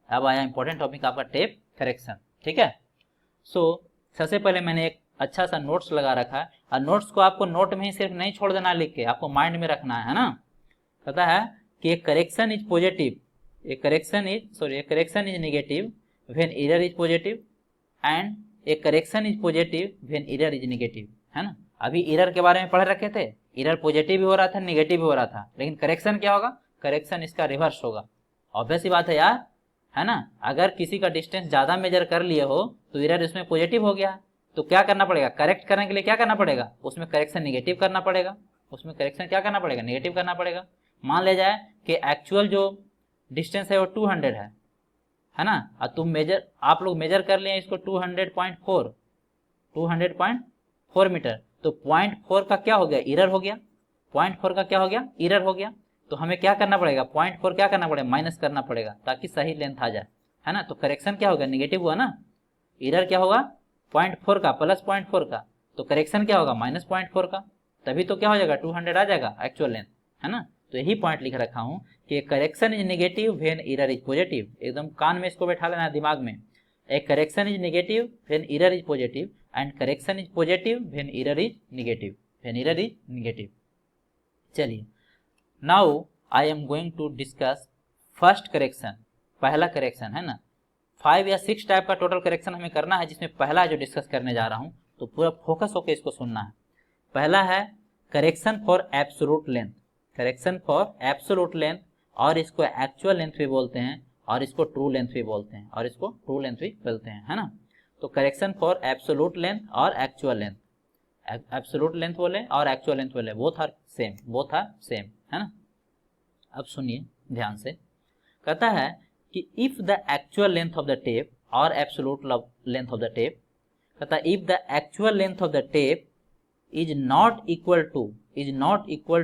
अब आया इंपॉर्टेंट टॉपिक आपका टेप करेक्शन, ठीक है। सो सबसे पहले मैंने एक अच्छा सा नोट्स लगा रखा है, और नोट्स को आपको नोट में ही सिर्फ नहीं छोड़ देना लिख के, आपको माइंड में रखना है ना। पता है कि एक करेक्शन इज पॉजिटिव, एक correction is negative when error is positive, and एक correction is positive when error is negative, है ना। अभी एरर के बारे में पढ़ रखे थे, एरर पॉजिटिव भी हो रहा था, नेगेटिव भी हो रहा था, लेकिन करेक्शन क्या होगा, करेक्शन इसका रिवर्स होगा। ऑब्वियस ही बात है यार, है ना। अगर किसी का डिस्टेंस ज़्यादा मेजर कर लिए हो तो एरर इसमें पॉजिटिव हो गया, तो क्या करना पड़ेगा, करेक्ट करने के लिए क्या करना पड़ेगा, उसमें करेक्शन नेगेटिव करना पड़ेगा, उसमें करेक्शन क्या करना पड़ेगा, नेगेटिव करना पड़ेगा। मान लिया जाए कि एक्चुअल जो डिस्टेंस है वो 200 है ना, और आप लोग मेजर कर लिए इसको 200.4 मीटर, तो 0.4 का क्या हो गया, एरर हो गया। 0.4 का क्या हो गया, एरर हो गया। तो हमें क्या करना पड़ेगा, 0.4 क्या करना पड़ेगा, माइनस करना पड़ेगा ताकि सही लेंथ आ जाए, है ना। तो करेक्शन क्या होगा, निगेटिव हुआ ना। एरर क्या होगा 0.4 का प्लस 0.4 का, तो करेक्शन क्या होगा -0.4 का, तभी तो क्या हो जाएगा 200 आ जाएगा एक्चुअल लेंथ, है ना। तो यही पॉइंट लिख रखा हूं कि correction is negative when error is positive. एकदम कान में इसको बैठा लेना दिमाग में। A correction is negative when error is positive and correction is positive when error is negative. चलिए, now I am going to discuss first correction, पहला करेक्शन, है ना। 5 या 6 टाइप का टोटल करेक्शन हमें करना है, जिसमें पहला जो डिस्कस करने जा रहा हूं, तो पूरा फोकस होकर इसको सुनना है। पहला है correction for absolute length, correction for absolute length, और इसको एक्चुअल लेंथ भी बोलते हैं, और इसको ट्रू लेंथ भी बोलते हैं, है ना। तो करेक्शन फॉर एब्सोल्यूट लेंथ और एक्चुअल लेंथ, एब्सोल्यूट लेंथ बोले और एक्चुअल लेंथ बोले, बोथ आर सेम, है ना। अब सुनिए ध्यान से, कहता है कि if the actual length of the tape और absolute length of the tape, कहता है if the actual length of the tape is not equal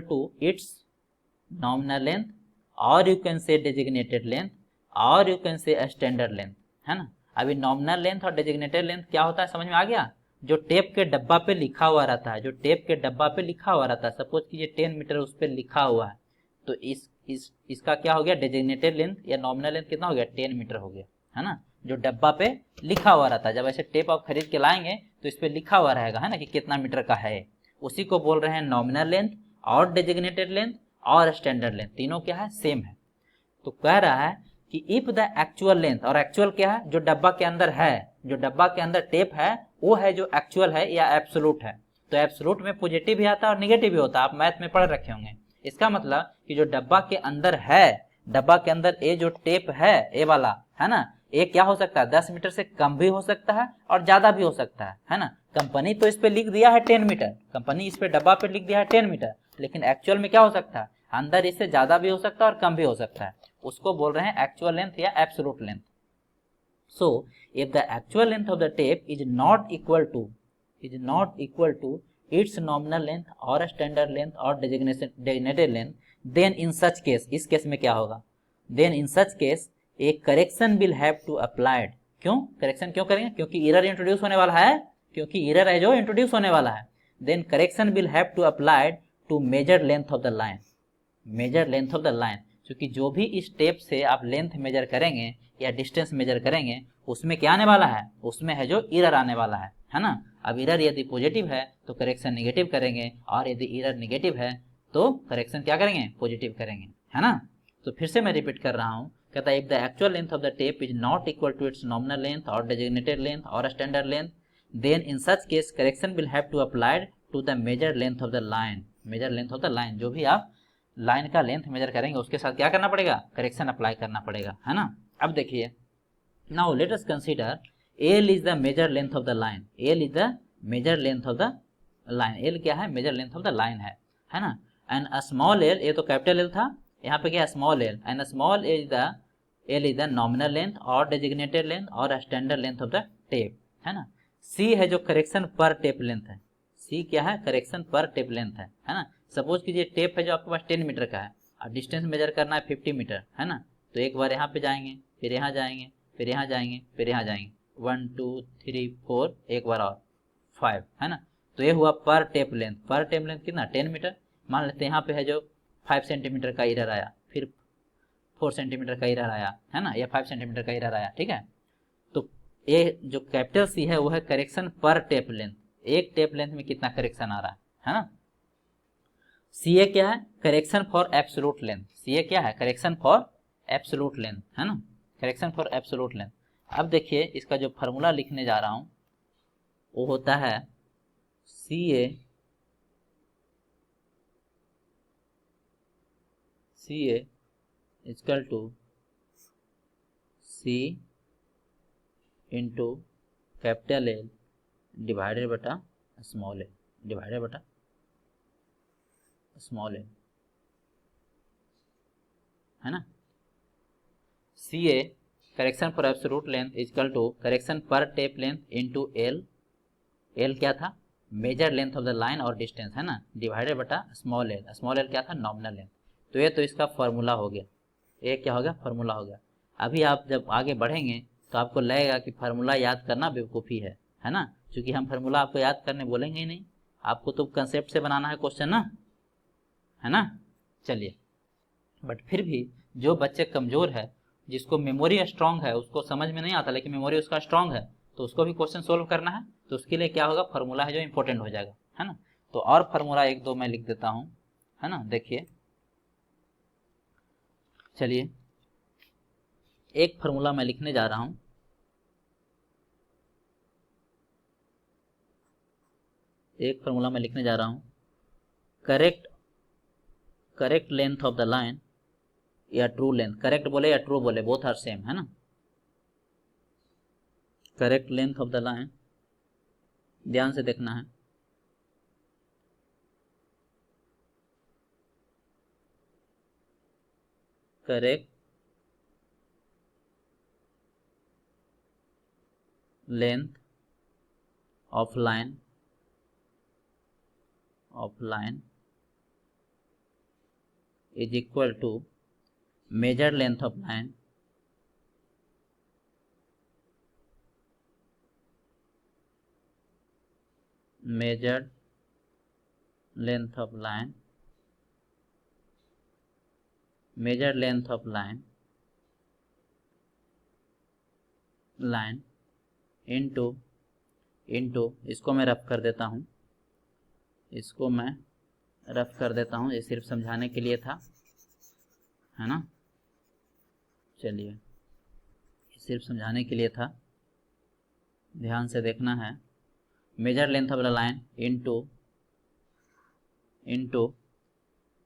to its nominal length, or you can say designated length, or you can say standard length, है ना। अभी nominal length और designated length क्या होता है, समझ में आ गया। जो टेप के डब्बा पे लिखा हुआ रहता है, सपोज कीजिए 10 मीटर उस पर लिखा हुआ है, तो इसका क्या हो गया, डेजिग्नेटेड लेंथ या नॉमिनल लेंथ कितना हो गया, 10 मीटर हो गया, है ना। जो डब्बा पे लिखा हुआ रहता है, जब ऐसे टेप आप खरीद के लाएंगे तो इस पे लिखा हुआ रहेगा, है ना, कि कितना मीटर का है, उसी को बोल रहे हैं नॉमिनल लेंथ और डेजिग्नेटेड लेंथ और स्टैंडर्ड लेंथ, तीनों क्या है, सेम है। तो कह रहा है कि इफ द एक्चुअल लेंथ, और एक्चुअल क्या है, जो डब्बा के अंदर है, जो डब्बा के अंदर टेप है वो है जो एक्चुअल है या एब्सोल्यूट है। तो एब्सोल्यूट में पॉजिटिव भी आता है और निगेटिव भी होता है, आप मैथ में पढ़ रखे होंगे। इसका मतलब कि जो डब्बा के अंदर है, डब्बा के अंदर ये जो टेप है, ए वाला, है ना, ये क्या हो सकता है, 10 मीटर से कम भी हो सकता है और ज्यादा भी हो सकता है ना। कंपनी तो इस पे लिख दिया है 10 मीटर, कंपनी इस पे डब्बा पे लिख दिया है 10 मीटर, लेकिन एक्चुअल में क्या हो सकता है, अंदर इससे ज्यादा भी हो सकता है और कम भी हो सकता है, उसको बोल रहे हैं एक्चुअल लेंथ या absolute length. So if the actual length of the tape is not equal to its nominal length और स्टैंडर्ड लेंथ और designated length, then in such case, इस केस में क्या होगा, then in such case a correction will have to applied. क्यों correction क्यों करेंगे, क्योंकि एरर इंट्रोड्यूस होने वाला है, जो इंट्रोड्यूस होने वाला है। Then correction will have to applied to measured length of the line, क्योंकि जो भी इस टेप से आप लेंथ मेजर करेंगे या डिस्टेंस मेजर करेंगे, उसमें क्या आने वाला है, उसमें है जो एरर आने वाला है ना। अब एरर यदि पॉजिटिव है तो करेक्शन नेगेटिव करेंगे, और यदि एरर नेगेटिव है तो करेक्शन क्या करेंगे, पॉजिटिव करेंगे, है ना। तो फिर से मैं रिपीट कर रहा हूँ, कहता है if the actual length of the tape is not equal to its nominal length और डेजिग्नेटेड लेंथ और standard length, then in such case correction will have to applied to the measured length of the line, जो भी आप line का length major करेंगे उसके साथ क्या करना पड़ेगा, करेक्शन अप्लाई करना पड़ेगा, है ना। अब देखिए, now let us consider L is the measured length of the line, L क्या है, major length of the line है ना। एंड स्मॉल एल, ये तो कैपिटल एल था, यहाँ पे क्या है, small L, and small L is the nominal length और डेजिग्नेटेड लेंथ और standard length of the tape, है ना। सी है जो करेक्शन पर टेप लेंथ है, सी क्या है, करेक्शन पर टेप लेंथ है ना। सपोज कीजिए टेप है जो आपके पास 10 मीटर का है और डिस्टेंस मेजर करना है 50 मीटर, है ना। तो एक बार यहाँ पे जाएंगे, फिर यहाँ जाएंगे, फिर यहाँ जाएंगे, फिर यहाँ जाएंगे, 1 2 3 4, एक बार और 5, है ना। तो ये हुआ पर टेप लेंथ कितना, 10 मीटर। मान लेते हैं यहाँ पे है जो 5 सेंटीमीटर का एरर आया, फिर 4 सेंटीमीटर का एरर आया, है ना, या 5 सेंटीमीटर का एरर आया, ठीक है। तो ये जो कैपिटल सी है वो है करेक्शन पर टेप लेंथ, एक टेप लेंथ में कितना करेक्शन आ रहा है ना। सी ए क्या है, करेक्शन फॉर एब्सोल्यूट लेंथ, सी ए क्या है, करेक्शन फॉर एब्सोल्यूट लेंथ, है ना, करेक्शन फॉर एब्सोल्यूट लेंथ। अब देखिए इसका जो फॉर्मूला लिखने जा रहा हूं वो होता है C A equal to C into capital L divided बटा स्मॉल एल, है ना। C A correction for absolute length equal to correction per tape length into L. L क्या था, measure length of the line और distance, है ना, divided बटा small L. Small L क्या था, नॉमिनल लेंथ। तो ये तो इसका फॉर्मूला हो गया, ये क्या हो गया, फॉर्मूला हो गया। अभी आप जब आगे बढ़ेंगे तो आपको लगेगा कि फार्मूला याद करना बेवकूफ़ी है ना, क्योंकि हम फार्मूला आपको याद करने बोलेंगे ही नहीं, आपको तो कंसेप्ट से बनाना है क्वेश्चन ना, है ना। चलिए, बट फिर भी जो बच्चे कमज़ोर है, जिसको मेमोरी स्ट्रांग है, उसको समझ में नहीं आता लेकिन मेमोरी उसका स्ट्रांग है, तो उसको भी क्वेश्चन सोल्व करना है, तो उसके लिए क्या होगा, फार्मूला है जो इंपॉर्टेंट हो जाएगा, है ना। तो और फार्मूला एक दो मैं लिख देता हूँ, है ना। देखिए, चलिए एक फार्मूला मैं लिखने जा रहा हूँ। एक फार्मूला मैं लिखने जा रहा हूँ, correct length of the line या ट्रू लेंथ, करेक्ट बोले या ट्रू बोले, बोथ आर सेम, है ना। Correct length of the line, ध्यान से देखना है, correct length of line is equal to measured length of line measured length of line into इसको मैं रफ कर देता हूँ, ये सिर्फ समझाने के लिए था, है ना। चलिए, सिर्फ समझाने के लिए था, ध्यान से देखना है। Major length of the line into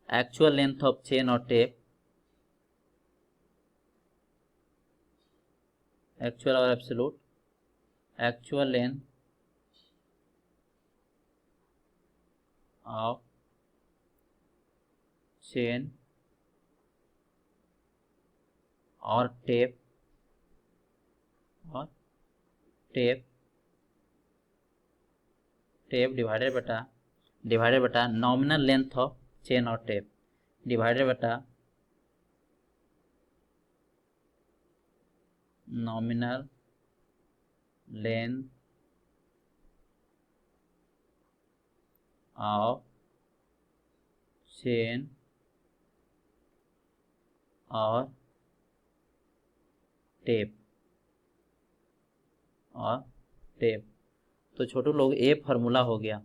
actual length of chain और टेप, एक्चुअल और absolute, actual length of chain और टेप डिवाइडेड बटा नॉमिनल लेंथ ऑफ चेन और टेप, डिवाइडेड बटा नॉमिनल लेंथ ऑफ चेन और टेप तो छोटू लोग ये फार्मूला हो गया,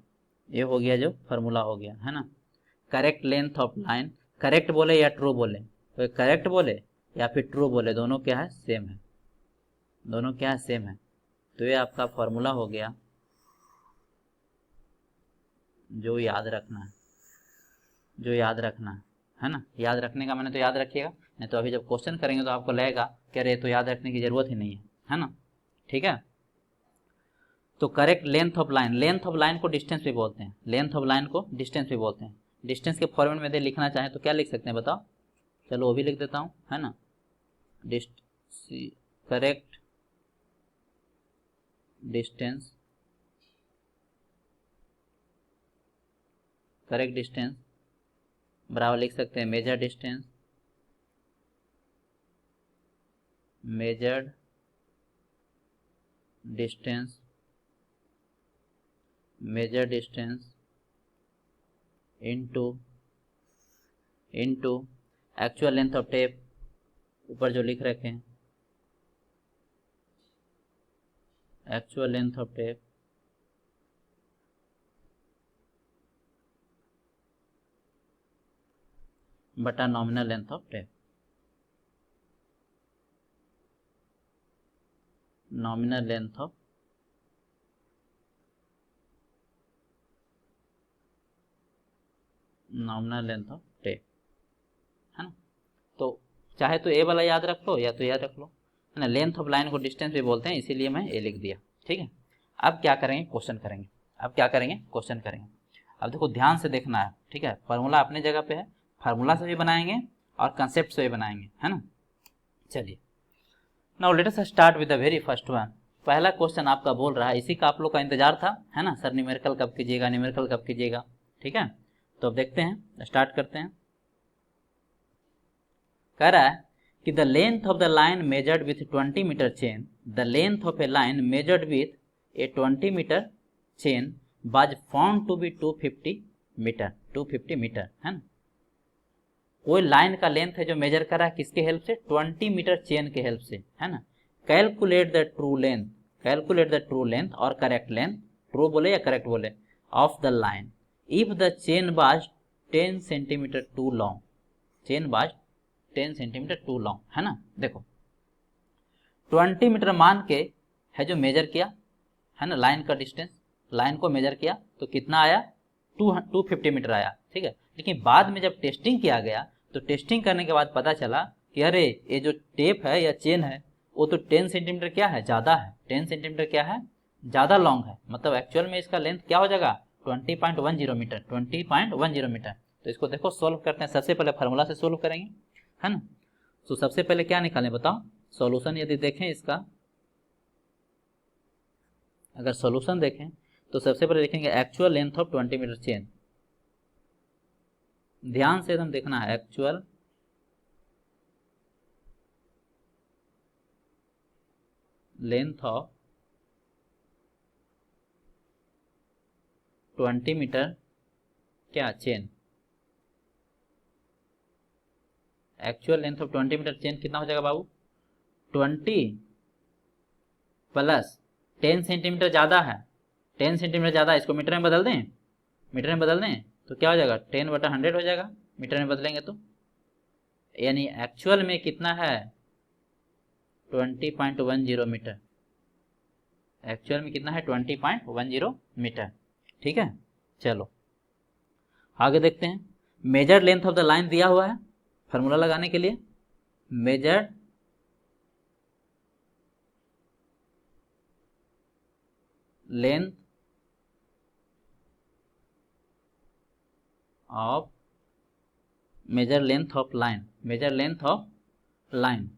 ये हो गया जो फार्मूला हो गया, है ना। Correct length of line, correct बोले या ट्रू बोले, तो करेक्ट बोले या फिर ट्रू बोले, दोनों क्या है, सेम है, दोनों क्या है, सेम है। तो ये आपका फार्मूला हो गया जो याद रखना है ना। याद रखने का मैंने तो याद रखिएगा, नहीं तो अभी जब क्वेश्चन करेंगे तो आपको लगेगा कि अरे तो याद रखने की जरूरत ही नहीं है ना। ठीक है, तो करेक्ट लेंथ ऑफ लाइन को डिस्टेंस भी बोलते हैं, डिस्टेंस के फॉर्मेट में यदि लिखना चाहें तो क्या लिख सकते हैं बताओ, चलो वो भी लिख देता हूँ, है ना। करेक्ट डिस्टेंस बराबर लिख सकते हैं measured distance into actual length of tape, ऊपर जो लिख रखे हैं, एक्चुअल लेंथ ऑफ टेप बटा nominal length of tape, nominal length of tape, है ना। तो चाहे तो ए वाला याद रख लो या तो याद रख लो, है ना। लेंथ ऑफ लाइन को डिस्टेंस भी बोलते हैं, इसीलिए मैं ए लिख दिया, ठीक है। अब क्या करेंगे, क्वेश्चन करेंगे। अब देखो ध्यान से देखना है, ठीक है। फार्मूला अपने जगह पे है, फार्मूला से भी बनाएंगे और कंसेप्ट से बनाएंगे, है ना। चलिए, now let us start with the very first one. पहला क्वेश्चन आपका बोल रहा है, इसी का आप लोग का इंतजार था, है ना सर, न्यूमेरिकल कब कीजिएगा, न्यूमेरिकल कब कीजिएगा। ठीक है, तो अब देखते हैं, स्टार्ट करते हैं। कह रहा है कि the length of the line measured with 20 metre chain, the length of a line measured with a 20 metre chain was found to be 250 metre, 250 metre, है ना। कोई लाइन का लेंथ है जो मेजर करा है किसके हेल्प से, 20 मीटर चेन के हेल्प से, है ना। Calculate the true length, calculate the true length और करेक्ट लेंथ, ट्रू बोले या करेक्ट बोले, of the line if the chain was 10 centimetre too long, chain was 10 centimetre too long, है ना। देखो 20 मीटर मान के है जो मेजर किया, है ना, लाइन का डिस्टेंस, लाइन को मेजर किया तो कितना आया, 250 मीटर आया, ठीक है। लेकिन बाद में जब टेस्टिंग किया गया तो टेस्टिंग करने के बाद पता चला कि अरे ये जो टेप है या चेन है वो तो 10 सेंटीमीटर क्या है, ज़्यादा है, 10 सेंटीमीटर क्या है, ज़्यादा लॉन्ग है, मतलब एक्चुअल में इसका लेंथ क्या हो जाएगा, 20.10 मीटर, 20.10 मीटर। तो इसको देखो सोल्व करते हैं, सबसे पहले फार्मूला से सोल्व करेंगे, है ना। तो सबसे पहले क्या निकालें बताओ, सॉल्यूशन यदि देखें इसका, अगर सॉल्यूशन देखें तो सबसे पहले देखेंगे actual length of 20 metre chain, ध्यान से एकदम देखना है, एक्चुअल लेंथ ऑफ 20 मीटर क्या chain, actual length of 20 metre chain कितना हो जाएगा बाबू, 20 प्लस 10 सेंटीमीटर ज़्यादा है, 10 सेंटीमीटर ज़्यादा है, इसको मीटर में बदल दें, मीटर में बदल दें तो क्या हो जाएगा, 10/100 हो जाएगा, मीटर में बदलेंगे तो, यानी एक्चुअल में कितना है 20.10 मीटर, एक्चुअल में कितना है 20.10 मीटर, ठीक है। चलो आगे देखते हैं, major length of the line दिया हुआ है फार्मूला लगाने के लिए, major length of, major length of line, major length of line,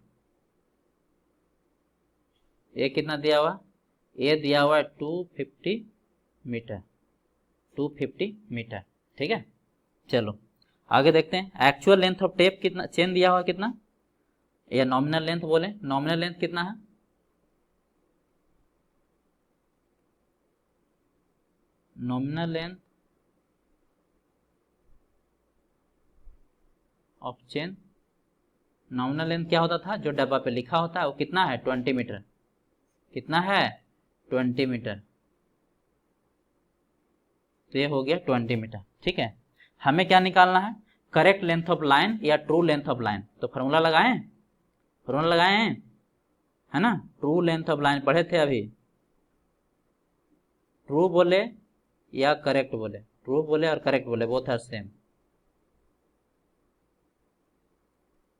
ये कितना दिया हुआ, ये दिया हुआ है 250 मीटर, 250 मीटर, ठीक है। चलो आगे देखते हैं, एक्चुअल लेंथ ऑफ टेप कितना, चेन दिया हुआ कितना, या नॉमिनल लेंथ बोले, नॉमिनल लेंथ कितना है, nominal length of chain, nominal length क्या होता था, जो डब्बा पे लिखा होता है वो कितना है 20 मीटर, कितना है 20 मीटर, तो ये हो गया 20 मीटर, ठीक है। हमें क्या निकालना है, करेक्ट लेंथ ऑफ लाइन या ट्रू लेंथ ऑफ लाइन, तो फार्मूला लगाएं, फार्मूला लगाए हैं, है ना। ट्रू लेंथ ऑफ लाइन पढ़े थे अभी, ट्रू बोले या करेक्ट बोले, ट्रू बोले और करेक्ट बोले both are same,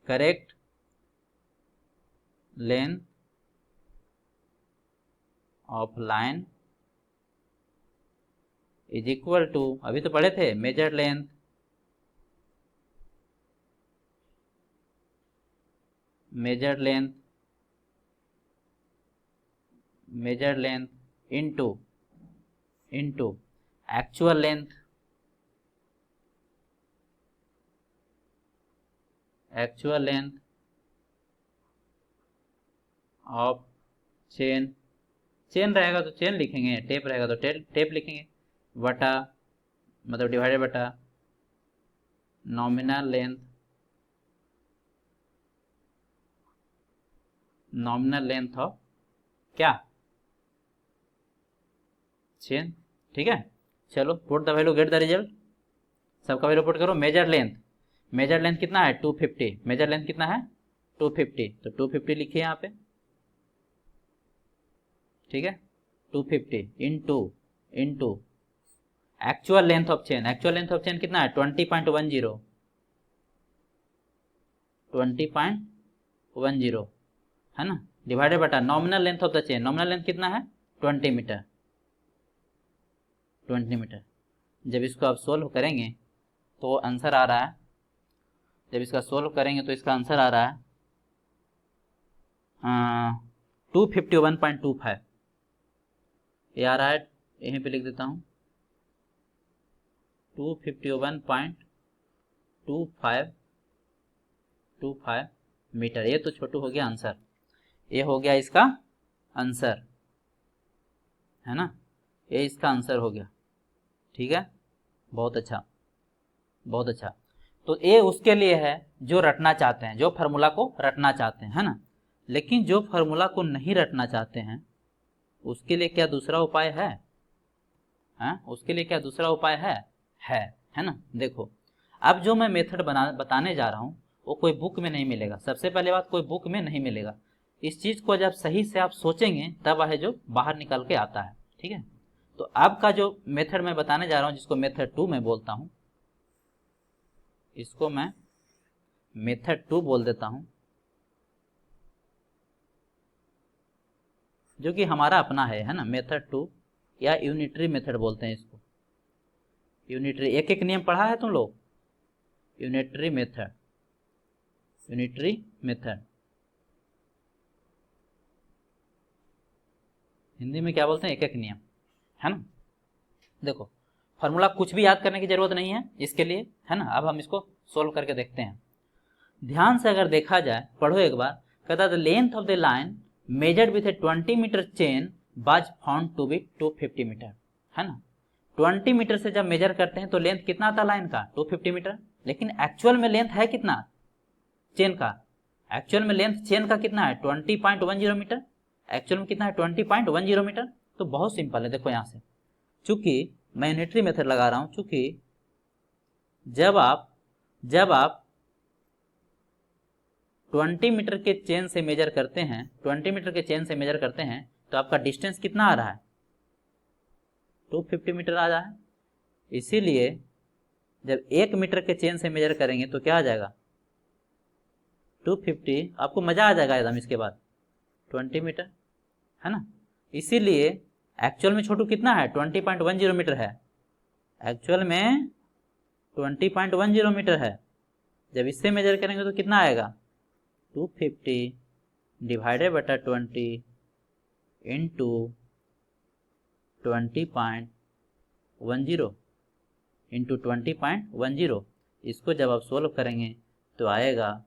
correct length of line is equal to, अभी तो पढ़े थे, measure length measure length measure length into actual length, actual length of chain, chain रहेगा तो चेन लिखेंगे, टेप रहेगा तो टेप लिखेंगे, बटा मतलब डिवाइडेड बटा nominal length, nominal length of क्या, चेन, ठीक है। चलो put the value get the result, सबका वैल्यू पुट करो, मेजर लेंथ, मेजर लेंथ कितना है 250, मेजर लेंथ कितना है 250, तो 250 लिखिए यहाँ पे, ठीक है, 250 into actual length of chain, actual length of chain कितना है 20.10, 20.10, है ना, डिवाइडेड बटा nominal length of the chain, nominal length कितना है 20 मीटर, 20 मीटर। जब इसको आप सोल्व करेंगे तो आंसर आ रहा है जब इसका सोल्व करेंगे तो इसका आंसर आ रहा है 251.25। ये आ रहा है, यहीं पे लिख देता हूँ 251.25 मीटर। ये तो छोटू हो गया आंसर, ये हो गया इसका आंसर, है ना, ये इसका आंसर हो गया। ठीक है, बहुत अच्छा, बहुत अच्छा। तो ये उसके लिए है जो रटना चाहते हैं, जो फार्मूला को रटना चाहते हैं, है ना। लेकिन जो फार्मूला को नहीं रटना चाहते हैं उसके लिए क्या दूसरा उपाय है? उसके लिए क्या दूसरा उपाय है ना। देखो, अब जो मैं मेथड बताने जा रहा हूँ वो कोई बुक में नहीं मिलेगा। सबसे पहले बात, कोई बुक में नहीं मिलेगा। इस चीज़ को जब सही से आप सोचेंगे तब है जो बाहर निकल के आता है। ठीक है, तो अब का जो मेथड मैं बताने जा रहा हूँ, जिसको मेथड 2 मैं बोलता हूँ, इसको मैं मेथड 2 बोल देता हूँ, जो कि हमारा अपना है ना, मेथड 2 या यूनिटरी मेथड बोलते हैं इसको। यूनिटरी, एक एक नियम पढ़ा है तुम लोग, unitary method, unitary method Hindi में क्या बोलते हैं? एक एक नियम, है ना। देखो, फार्मूला कुछ भी याद करने की जरूरत नहीं है इसके लिए, है ना। अब हम इसको सोल्व करके देखते हैं। ध्यान से अगर देखा जाए, पढ़ो एक बार। कहता the length of the line measured with a 20 metre chain was found to be 250 metre, है ना। 20 मीटर से जब मेजर करते हैं तो लेंथ कितना आता लाइन का? 250 मीटर। लेकिन एक्चुअल में लेंथ है कितना चेन का? एक्चुअल में लेंथ चेन का कितना है? 20.10 मीटर। एक्चुअल में कितना है? 20.10 मीटर। तो बहुत सिंपल है। देखो यहाँ से, चूंकि मैं यूनिटरी मेथड लगा रहा हूं, चूंकि जब आप 20 मीटर के चेन से मेजर करते हैं, 20 मीटर के चेन से मेजर करते हैं तो आपका डिस्टेंस कितना आ रहा है? 250 मीटर आ रहा है। इसीलिए जब 1 मीटर के चेन से मेजर करेंगे तो क्या आ जाएगा? 250। आपको मजा आ जाएगा एकदम। इसके बाद 20 मीटर, है ना। इसीलिए एक्चुअल में छोटू कितना है? 20.10 मीटर है। एक्चुअल में 20.10 मीटर है। जब इससे मेजर करेंगे तो कितना आएगा? 250 डिवाइडेड बटा 20 इंटू 20.10 इंटू 20.10। इसको जब आप सोल्व करेंगे तो आएगा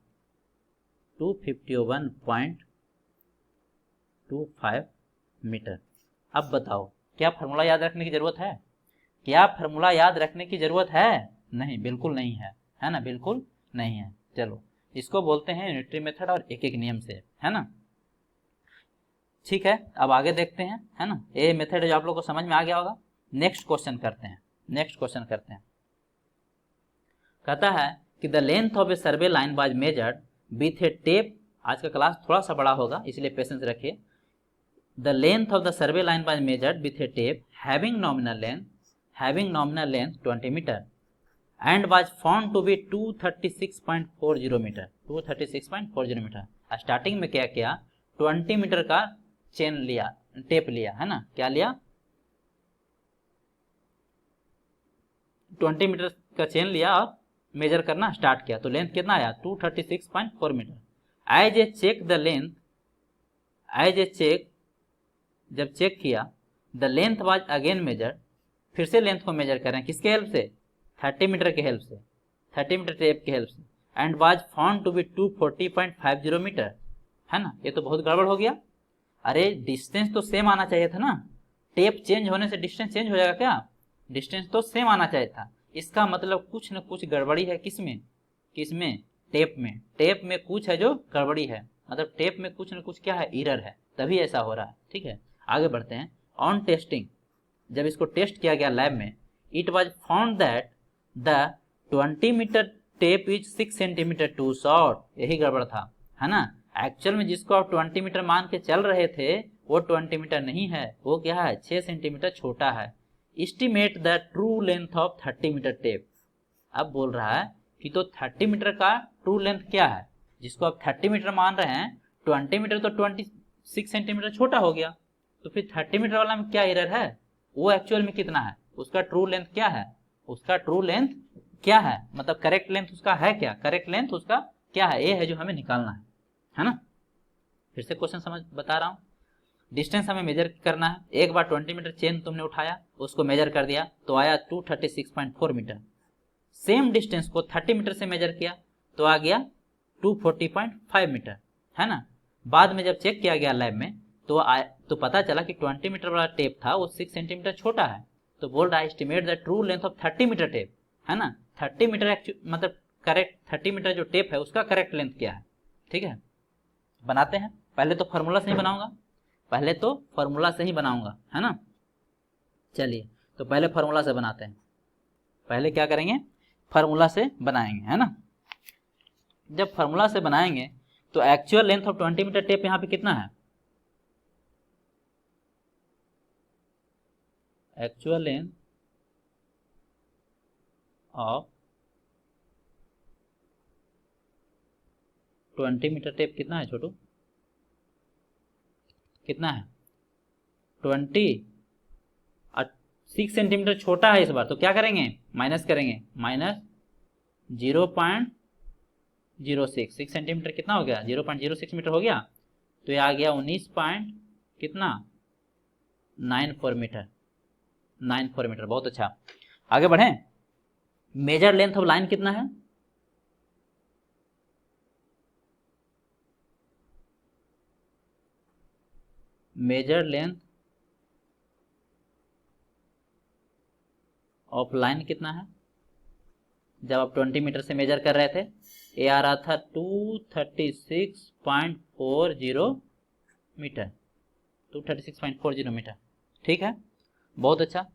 251.25 मीटर। अब बताओ, क्या फार्मूला याद रखने की जरूरत है? क्या फार्मूला याद रखने की जरूरत है? नहीं, बिल्कुल नहीं है ना, बिल्कुल नहीं है। चलो, इसको बोलते हैं यूनिटरी मेथड और एक एक नियम से, है ना। ठीक है, अब आगे देखते हैं, है ना। ये मेथड जो आप लोग को समझ में आ गया होगा। नेक्स्ट क्वेश्चन करते हैं, कहता है कि the length of A survey line was measured with a tape. आज का क्लास थोड़ा सा बड़ा होगा इसलिए पेशेंस रखिए। The length of the survey line was measured with a tape having nominal length 20 metre and was found to be 236.40 metre. 236.40 metre. Starting में क्या किया? 20 मीटर का चेन लिया, टेप लिया, है ना। क्या लिया? 20 मीटर का चेन लिया और मेजर करना स्टार्ट किया। तो लेंथ कितना आया? 236.4 metre. As a check the length, जब चेक किया, the length was again measure. फिर से लेंथ को मेजर करें, किसके हेल्प से? 30 मीटर के हेल्प से, 30 मीटर टेप के हेल्प से। And was found to be 240.50 metre, है ना। ये तो बहुत गड़बड़ हो गया। अरे डिस्टेंस तो सेम आना चाहिए था ना। टेप चेंज होने से डिस्टेंस चेंज हो जाएगा क्या? डिस्टेंस तो सेम आना चाहिए था। इसका मतलब कुछ न कुछ गड़बड़ी है। किसमें? टेप में कुछ है जो गड़बड़ी है। मतलब टेप में कुछ न कुछ क्या है? एरर है, तभी ऐसा हो रहा है। ठीक है, आगे बढ़ते हैं। ऑन टेस्टिंग, जब इसको टेस्ट किया गया लैब में, it was found that the 20 metre tape is 6 centimetre too short. यही गड़बड़ था, है ना। एक्चुअल में जिसको आप 20 मीटर मान के चल रहे थे वो 20 मीटर नहीं है, वो क्या है? 6 सेंटीमीटर छोटा है। Estimate the true length of 30 metre tape. अब बोल रहा है कि तो 30 मीटर का ट्रू लेंथ क्या है? जिसको आप 30 मीटर मान रहे हैं, 20 मीटर तो 26 सेंटीमीटर छोटा हो गया। तो फिर 30 मीटर वाला में क्या एरर है? वो एक्चुअल में कितना है? उसका ट्रू लेंथ क्या है? उसका ट्रू लेंथ क्या है, मतलब करेक्ट लेंथ उसका है क्या, करेक्ट लेंथ उसका क्या है, ये है जो हमें निकालना है ना। फिर से क्वेश्चन समझ बता रहा हूँ। डिस्टेंस हमें मेजर करना है। एक बार 20 मीटर चेन तुमने उठाया, उसको मेजर कर दिया तो आया 236.4 मीटर। सेम डिस्टेंस को 30 मीटर से मेजर किया तो आ गया 240.5 मीटर, है ना। बाद में जब चेक किया गया लैब में तो पता चला कि 20 मीटर वाला टेप था वो 6 सेंटीमीटर छोटा है। तो बोल रहा है estimate the true length of 30 metre tape, है ना। 30 मीटर मतलब करेक्ट 30 मीटर जो टेप है उसका करेक्ट लेंथ क्या है, ठीक है। बनाते हैं। पहले तो फॉर्मूला से ही बनाऊंगा, पहले तो फॉर्मूला से ही बनाऊंगा, है ना। चलिए तो पहले फॉर्मूला से बनाते हैं। पहले क्या करेंगे, फॉर्मूला से बनाएंगे, है ना। जब फॉर्मूला से बनाएंगे तो actual length of 20 metre tape यहाँ पे कितना है, actual length of 20 metre tape कितना है छोटू, कितना है 20, 6 सेंटीमीटर छोटा है इस बार, तो क्या करेंगे माइनस करेंगे, माइनस 0.06, 6 सेंटीमीटर कितना हो गया 0.06 मीटर हो गया, तो ये आ गया 19 पॉइंट कितना 94 मीटर, 94 मीटर। बहुत अच्छा, आगे बढ़ें। मेजर लेंथ ऑफ लाइन कितना है, मेजर लेंथ ऑफ लाइन कितना है, जब आप 20 मीटर से मेजर कर रहे थे ये आ रहा था 236.40 मीटर, 236.40 मीटर, ठीक है। बहुत अच्छा,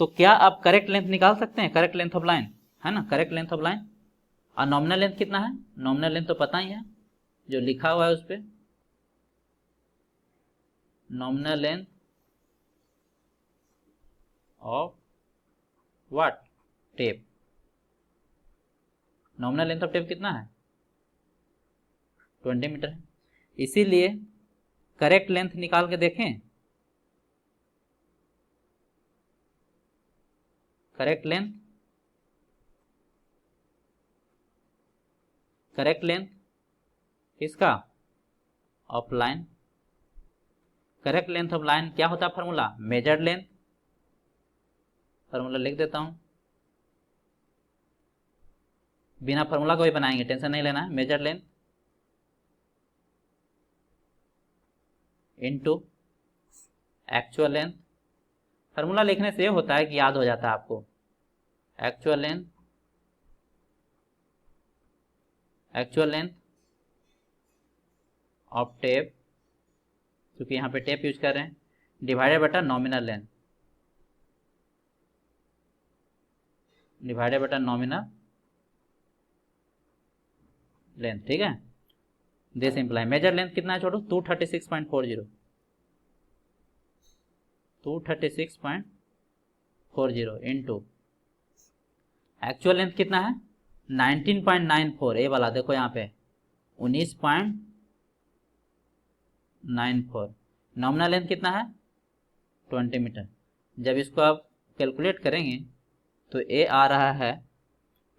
तो क्या आप करेक्ट लेंथ निकाल सकते हैं, करेक्ट लेंथ ऑफ लाइन, है ना, करेक्ट लेंथ ऑफ लाइन। और नॉमिनल लेंथ कितना है, नॉमिनल लेंथ तो पता ही है जो लिखा हुआ है उस पर, nominal length of what tape, nominal length of tape कितना है 20 मीटर है। इसीलिए करेक्ट लेंथ निकाल के देखें, करेक्ट लेंथ, करेक्ट लेंथ किसका of line, correct length of line क्या होता है फॉर्मूला, मेजर्ड लेंथ, फॉर्मूला लिख देता हूं, बिना फॉर्मूला को भी बनाएंगे, टेंशन नहीं लेना है। Major length into actual length, formula लिखने से ये होता है कि याद हो जाता है आपको, actual length, actual length of tape, क्योंकि यहाँ पे टेप यूज कर रहे हैं, डिवाइडेड बटा नॉमिनल लेंथ, डिवाइडेड बटा नॉमिनल लेंथ, ठीक है। दिस इंप्लाई मेजर लेंथ कितना है छोटू 236.40, 236.40 इनटू एक्चुअल लेंथ कितना है 19.94, ये वाला देखो यहाँ पे 19.94, नॉमिनल लेंथ कितना है 20 मीटर। जब इसको आप कैलकुलेट करेंगे तो ये आ रहा है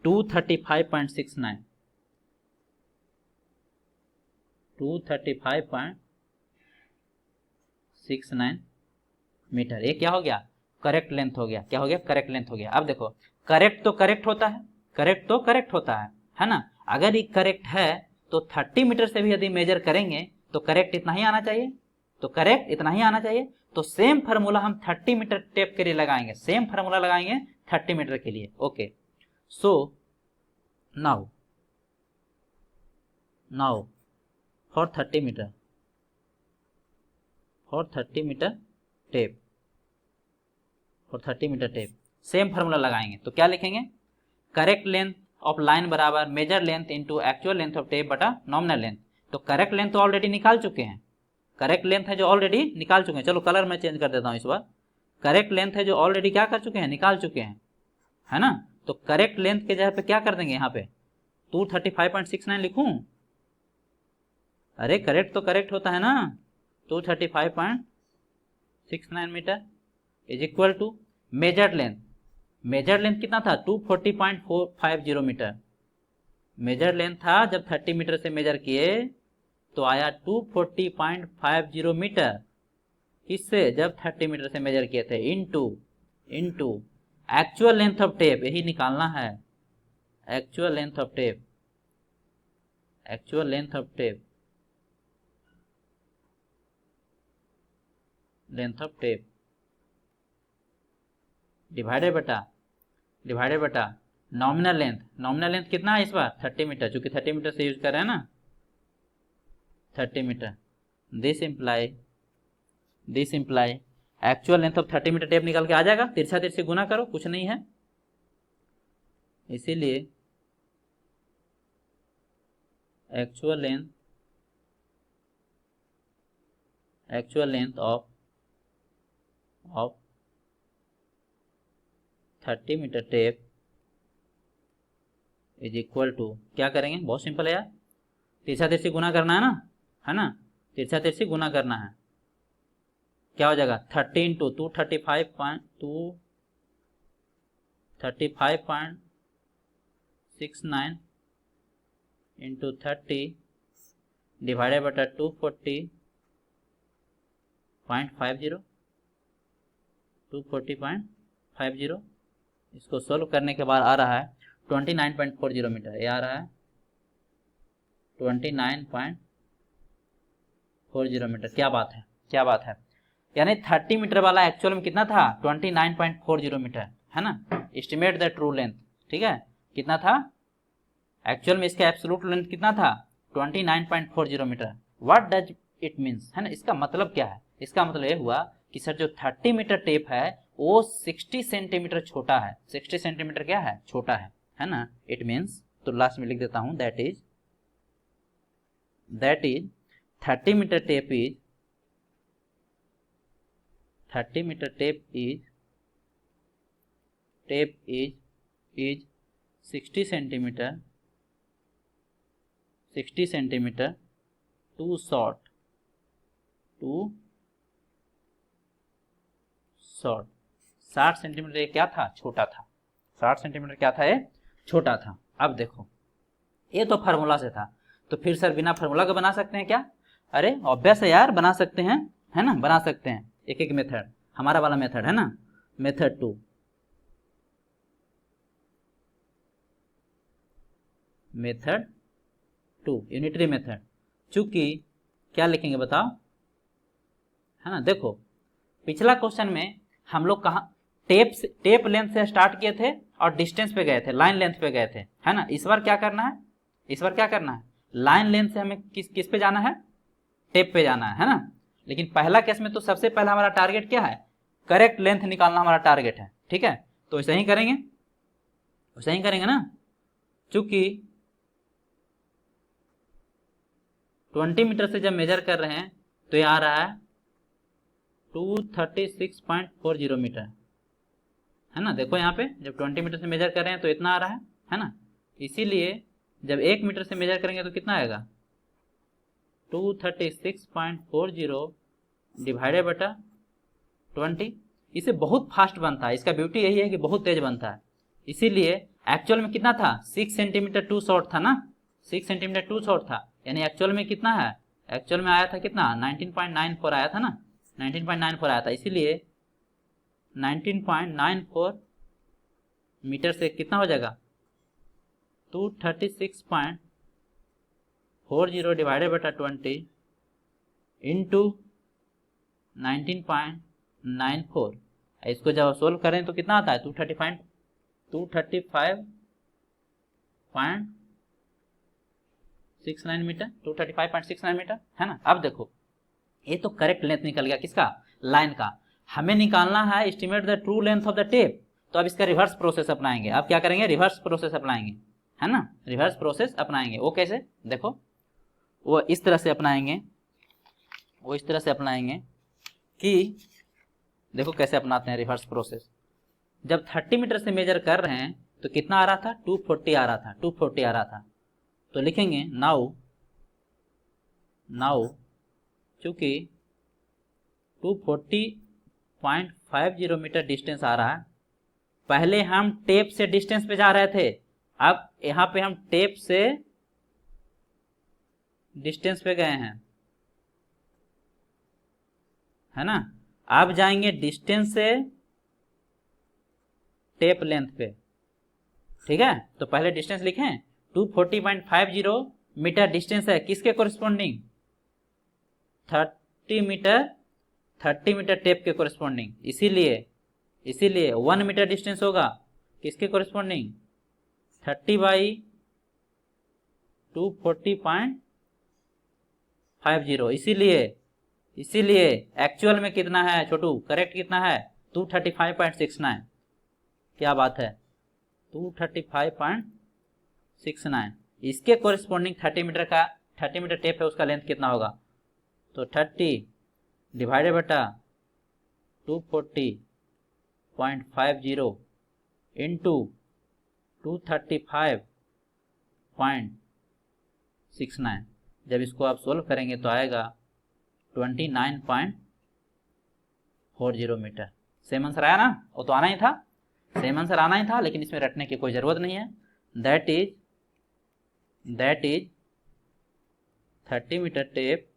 235.69, 235.69 मीटर। ये क्या हो गया करेक्ट लेंथ हो गया, क्या हो गया करेक्ट लेंथ हो गया। अब देखो करेक्ट तो करेक्ट होता है, करेक्ट तो करेक्ट होता है ना। अगर ये करेक्ट है तो 30 मीटर से भी यदि मेजर करेंगे तो करेक्ट इतना ही आना चाहिए, तो करेक्ट इतना ही आना चाहिए। तो सेम फार्मूला हम 30 मीटर टेप के लिए लगाएंगे, सेम फार्मूला लगाएंगे 30 मीटर के लिए। Okay, so now for 30 metre, for 30 metre tape, for 30 metre tape same formula लगाएंगे। तो क्या लिखेंगे, करेक्ट लेंथ ऑफ लाइन बराबर measure length into actual length of tape बटा नॉमिनल लेंथ। तो करेक्ट लेंथ तो ऑलरेडी निकाल चुके हैं, करेक्ट लेंथ है जो ऑलरेडी निकाल चुके हैं। चलो कलर मैं चेंज कर देता हूं इस बार, करेक्ट लेंथ है जो ऑलरेडी क्या कर चुके हैं, निकाल चुके हैं, है ना। तो करेक्ट लेंथ के जगह पे क्या कर देंगे, यहाँ पे 235.69 लिखूं, अरे करेक्ट तो करेक्ट होता है ना, 235.69 metre is equal to measured length, measure length कितना था 240.450 मीटर। मेजर लेंथ था जब 30 मीटर से मेजर किए तो आया 240.50 मीटर। किससे? जब 30 मीटर से मेजर किए थे। Into actual length of tape, यही निकालना है। Actual length of tape, actual length of tape, length of tape divided बटा नॉमिनल लेंथ। नॉमिनल लेंथ कितना है इस बार? 30 मीटर, चूंकि 30 मीटर से यूज कर रहे हैं ना, 30 metre. This imply actual length of 30 metre tape निकल के आ जाएगा। तिरछा तिरछी गुना करो, कुछ नहीं है। इसीलिए actual length of 30 metre tape is equal to, क्या करेंगे? बहुत सिंपल है यार, तिरछा तिरछी गुना करना है ना, तिरछा तिरछी गुना करना है। क्या हो जाएगा? 30 इंटू 235.69 इंटू 30 डिवाइडेड बटा 240.50। इसको सोल्व करने के बाद आ रहा है 29.40 मीटर। ये आ रहा है 29.40 मीटर। क्या बात है, क्या बात है। यानी 30 मीटर वाला एक्चुअल में कितना था? 29.40 मीटर, है ना। एस्टिमेट द ट्रू लेंथ, ठीक है। कितना था एक्चुअल में? इसका एब्सोल्यूट लेंथ कितना था? 29.40 metre. What does it means, है ना। इसका मतलब क्या है? इसका मतलब ये हुआ कि सर जो 30 मीटर टेप है वो 60 सेंटीमीटर छोटा है। 60 सेंटीमीटर क्या है? छोटा है ना। इट मीन्स, तो लास्ट में लिख देता हूं, that is 30 metre tape is 60 centimetre too short 60 centimetre ये क्या था? छोटा था। 60 सेंटीमीटर क्या था? ये छोटा था। अब देखो, ये तो फार्मूला से था, तो फिर सर बिना फार्मूला के बना सकते हैं क्या? अरे ऑब्वियस है यार, बना सकते हैं, है ना, बना सकते हैं। एक एक मेथड, हमारा वाला मेथड है ना, मेथड 2 यूनिटरी मेथड। चूंकि क्या लिखेंगे बताओ, है ना। देखो पिछला क्वेश्चन में हम लोग कहाँ टेप लेंथ से स्टार्ट किए थे और डिस्टेंस पे गए थे, लाइन लेंथ पे गए थे, है ना। इस बार क्या करना है? लाइन लेंथ से हमें किस पे जाना है? टेप पे जाना है ना। लेकिन पहला केस में तो सबसे पहला हमारा टारगेट क्या है? करेक्ट लेंथ निकालना हमारा टारगेट है, ठीक है। तो ऐसा ही करेंगे ना। चूंकि 20 मीटर से जब मेजर कर रहे हैं तो ये आ रहा है 236.40 मीटर, है ना। देखो यहाँ पे जब 20 मीटर से मेजर कर रहे हैं तो इतना आ रहा है ना। इसीलिए जब 1 मीटर से मेजर करेंगे तो कितना आएगा? 236.40 डिवाइडेड बटा 20। इसे बहुत फास्ट बनता है, इसका ब्यूटी यही है कि बहुत तेज बनता है। इसीलिए एक्चुअल में कितना था? 6 सेंटीमीटर टू शॉर्ट था ना, 6 सेंटीमीटर टू शॉर्ट था। यानी एक्चुअल में कितना है? एक्चुअल में आया था कितना? 19.94 आया था ना, 19.94 आया था। इसीलिए 19.94 मीटर से कितना हो जाएगा? 236.40 डिवाइडेड बटा 20 इंटू 19.94। इसको जब सोल्व करें तो कितना आता है? 235.69 मीटर, 235.69 मीटर, है ना। अब देखो ये तो करेक्ट लेंथ निकल गया, किसका? लाइन का। हमें निकालना है estimate the true length of the tape. तो अब इसका रिवर्स प्रोसेस अपनाएंगे। अब क्या करेंगे? रिवर्स प्रोसेस अपनाएंगे, है ना। रिवर्स प्रोसेस अपनाएंगे। वो कैसे? देखो वो इस तरह से अपनाएंगे कि देखो कैसे अपनाते हैं रिवर्स प्रोसेस। जब 30 मीटर से मेजर कर रहे हैं तो कितना आ रहा था? 240 आ रहा था। तो लिखेंगे नाउ चूंकि 240.50 मीटर डिस्टेंस आ रहा है, पहले हम टेप से डिस्टेंस पे जा रहे थे, अब यहाँ पे हम टेप से डिस्टेंस पे गए हैं, है ना। अब जाएंगे डिस्टेंस से टेप लेंथ पे, ठीक है। तो पहले डिस्टेंस लिखें, 240.50 मीटर डिस्टेंस है, किसके कोरिस्पोंडिंग, 30 मीटर टेप के कोरिस्पोंडिंग। इसीलिए 1 मीटर डिस्टेंस होगा किसके कोरिस्पोंडिंग, 30/240.50। इसीलिए एक्चुअल में कितना है छोटू, करेक्ट कितना है, 235.69। क्या बात है, 235.69। इसके कोरिस्पोंडिंग 30 मीटर टेप है, उसका लेंथ कितना होगा, तो 30 डिवाइडेड बटा 240.50 इंटू 235.69। जब इसको आप सोल्व करेंगे तो आएगा 29.40 मीटर। सेम आंसर आया ना, वो तो आना ही था, सेम आंसर आना ही था, लेकिन इसमें रटने की कोई जरूरत नहीं है। That is 30 metre tape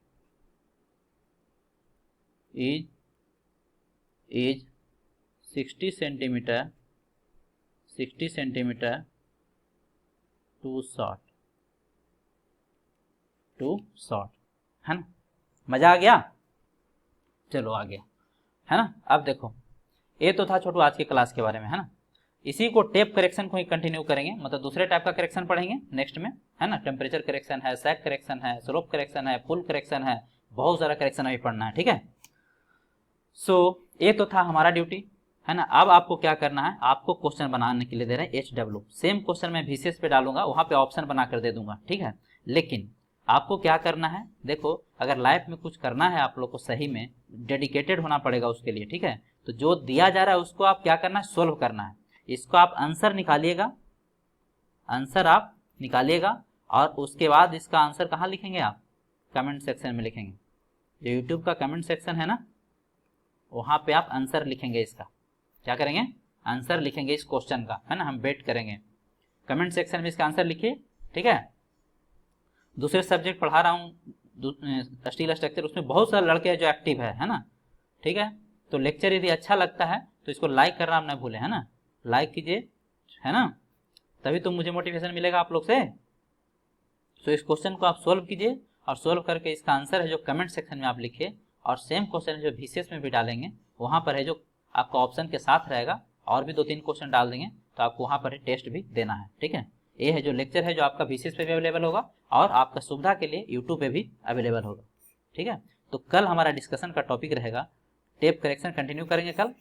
is 60 centimetre too short, है ना। मजा आ गया, चलो आगे, है ना। अब देखो, ये तो था छोटू आज के क्लास के बारे में, है ना। इसी को टेप करेक्शन को ही कंटिन्यू करेंगे, मतलब दूसरे टाइप का करेक्शन पढ़ेंगे नेक्स्ट में, है ना। टेम्परेचर करेक्शन है, सैग करेक्शन है, स्लोप करेक्शन है, फुल करेक्शन है, बहुत सारा करेक्शन अभी पढ़ना है, ठीक है। सो ये तो था हमारा ड्यूटी, है ना। अब आपको क्या करना है, आपको क्वेश्चन बनाने के लिए दे रहे हैं HW, सेम क्वेश्चन मैं VCS पे डालूंगा, वहां पे ऑप्शन बना कर दे दूंगा, ठीक है। लेकिन आपको क्या करना है, देखो अगर लाइफ में कुछ करना है आप लोग को, सही में डेडिकेटेड होना पड़ेगा उसके लिए, ठीक है। तो जो दिया जा रहा है उसको आप क्या करना है, सोल्व करना है। इसको आप आंसर निकालिएगा, और उसके बाद इसका आंसर कहाँ लिखेंगे आप, कमेंट सेक्शन में लिखेंगे। जो यूट्यूब का कमेंट सेक्शन है ना, वहां पे आप आंसर लिखेंगे, इसका क्या करेंगे, आंसर लिखेंगे इस क्वेश्चन का, है ना। हम वेट करेंगे, कमेंट सेक्शन में इसका आंसर लिखिए, ठीक है। दूसरे सब्जेक्ट पढ़ा रहा हूँ स्टील स्ट्रक्चर, उसमें बहुत सारे लड़के हैं जो एक्टिव है ना, ठीक है। तो लेक्चर यदि अच्छा लगता है तो इसको लाइक करना आप न भूलें, है ना। लाइक कीजिए, है ना, तभी तो मुझे मोटिवेशन मिलेगा आप लोग से। तो इस क्वेश्चन को आप सोल्व कीजिए, और सोल्व करके इसका आंसर है जो कमेंट सेक्शन में आप लिखिए, और सेम क्वेश्चन है जो VCS में भी डालेंगे, वहां पर है जो आपका ऑप्शन के साथ रहेगा, और भी 2-3 क्वेश्चन डाल देंगे, तो आपको वहां पर टेस्ट भी देना है, ठीक है। ये है जो लेक्चर है जो आपका VCS पे भी अवेलेबल होगा, और आपका सुविधा के लिए यूट्यूब पे भी अवेलेबल होगा, ठीक है। तो कल हमारा डिस्कशन का टॉपिक रहेगा टेप करेक्शन, कंटिन्यू करेंगे कल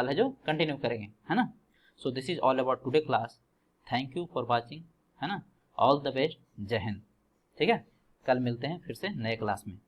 है जो कंटिन्यू करेंगे, है ना। So this is all about today class, thank you for watching, है ना। ऑल द बेस्ट, जय हिंद, ठीक है। कल मिलते हैं फिर से नए क्लास में।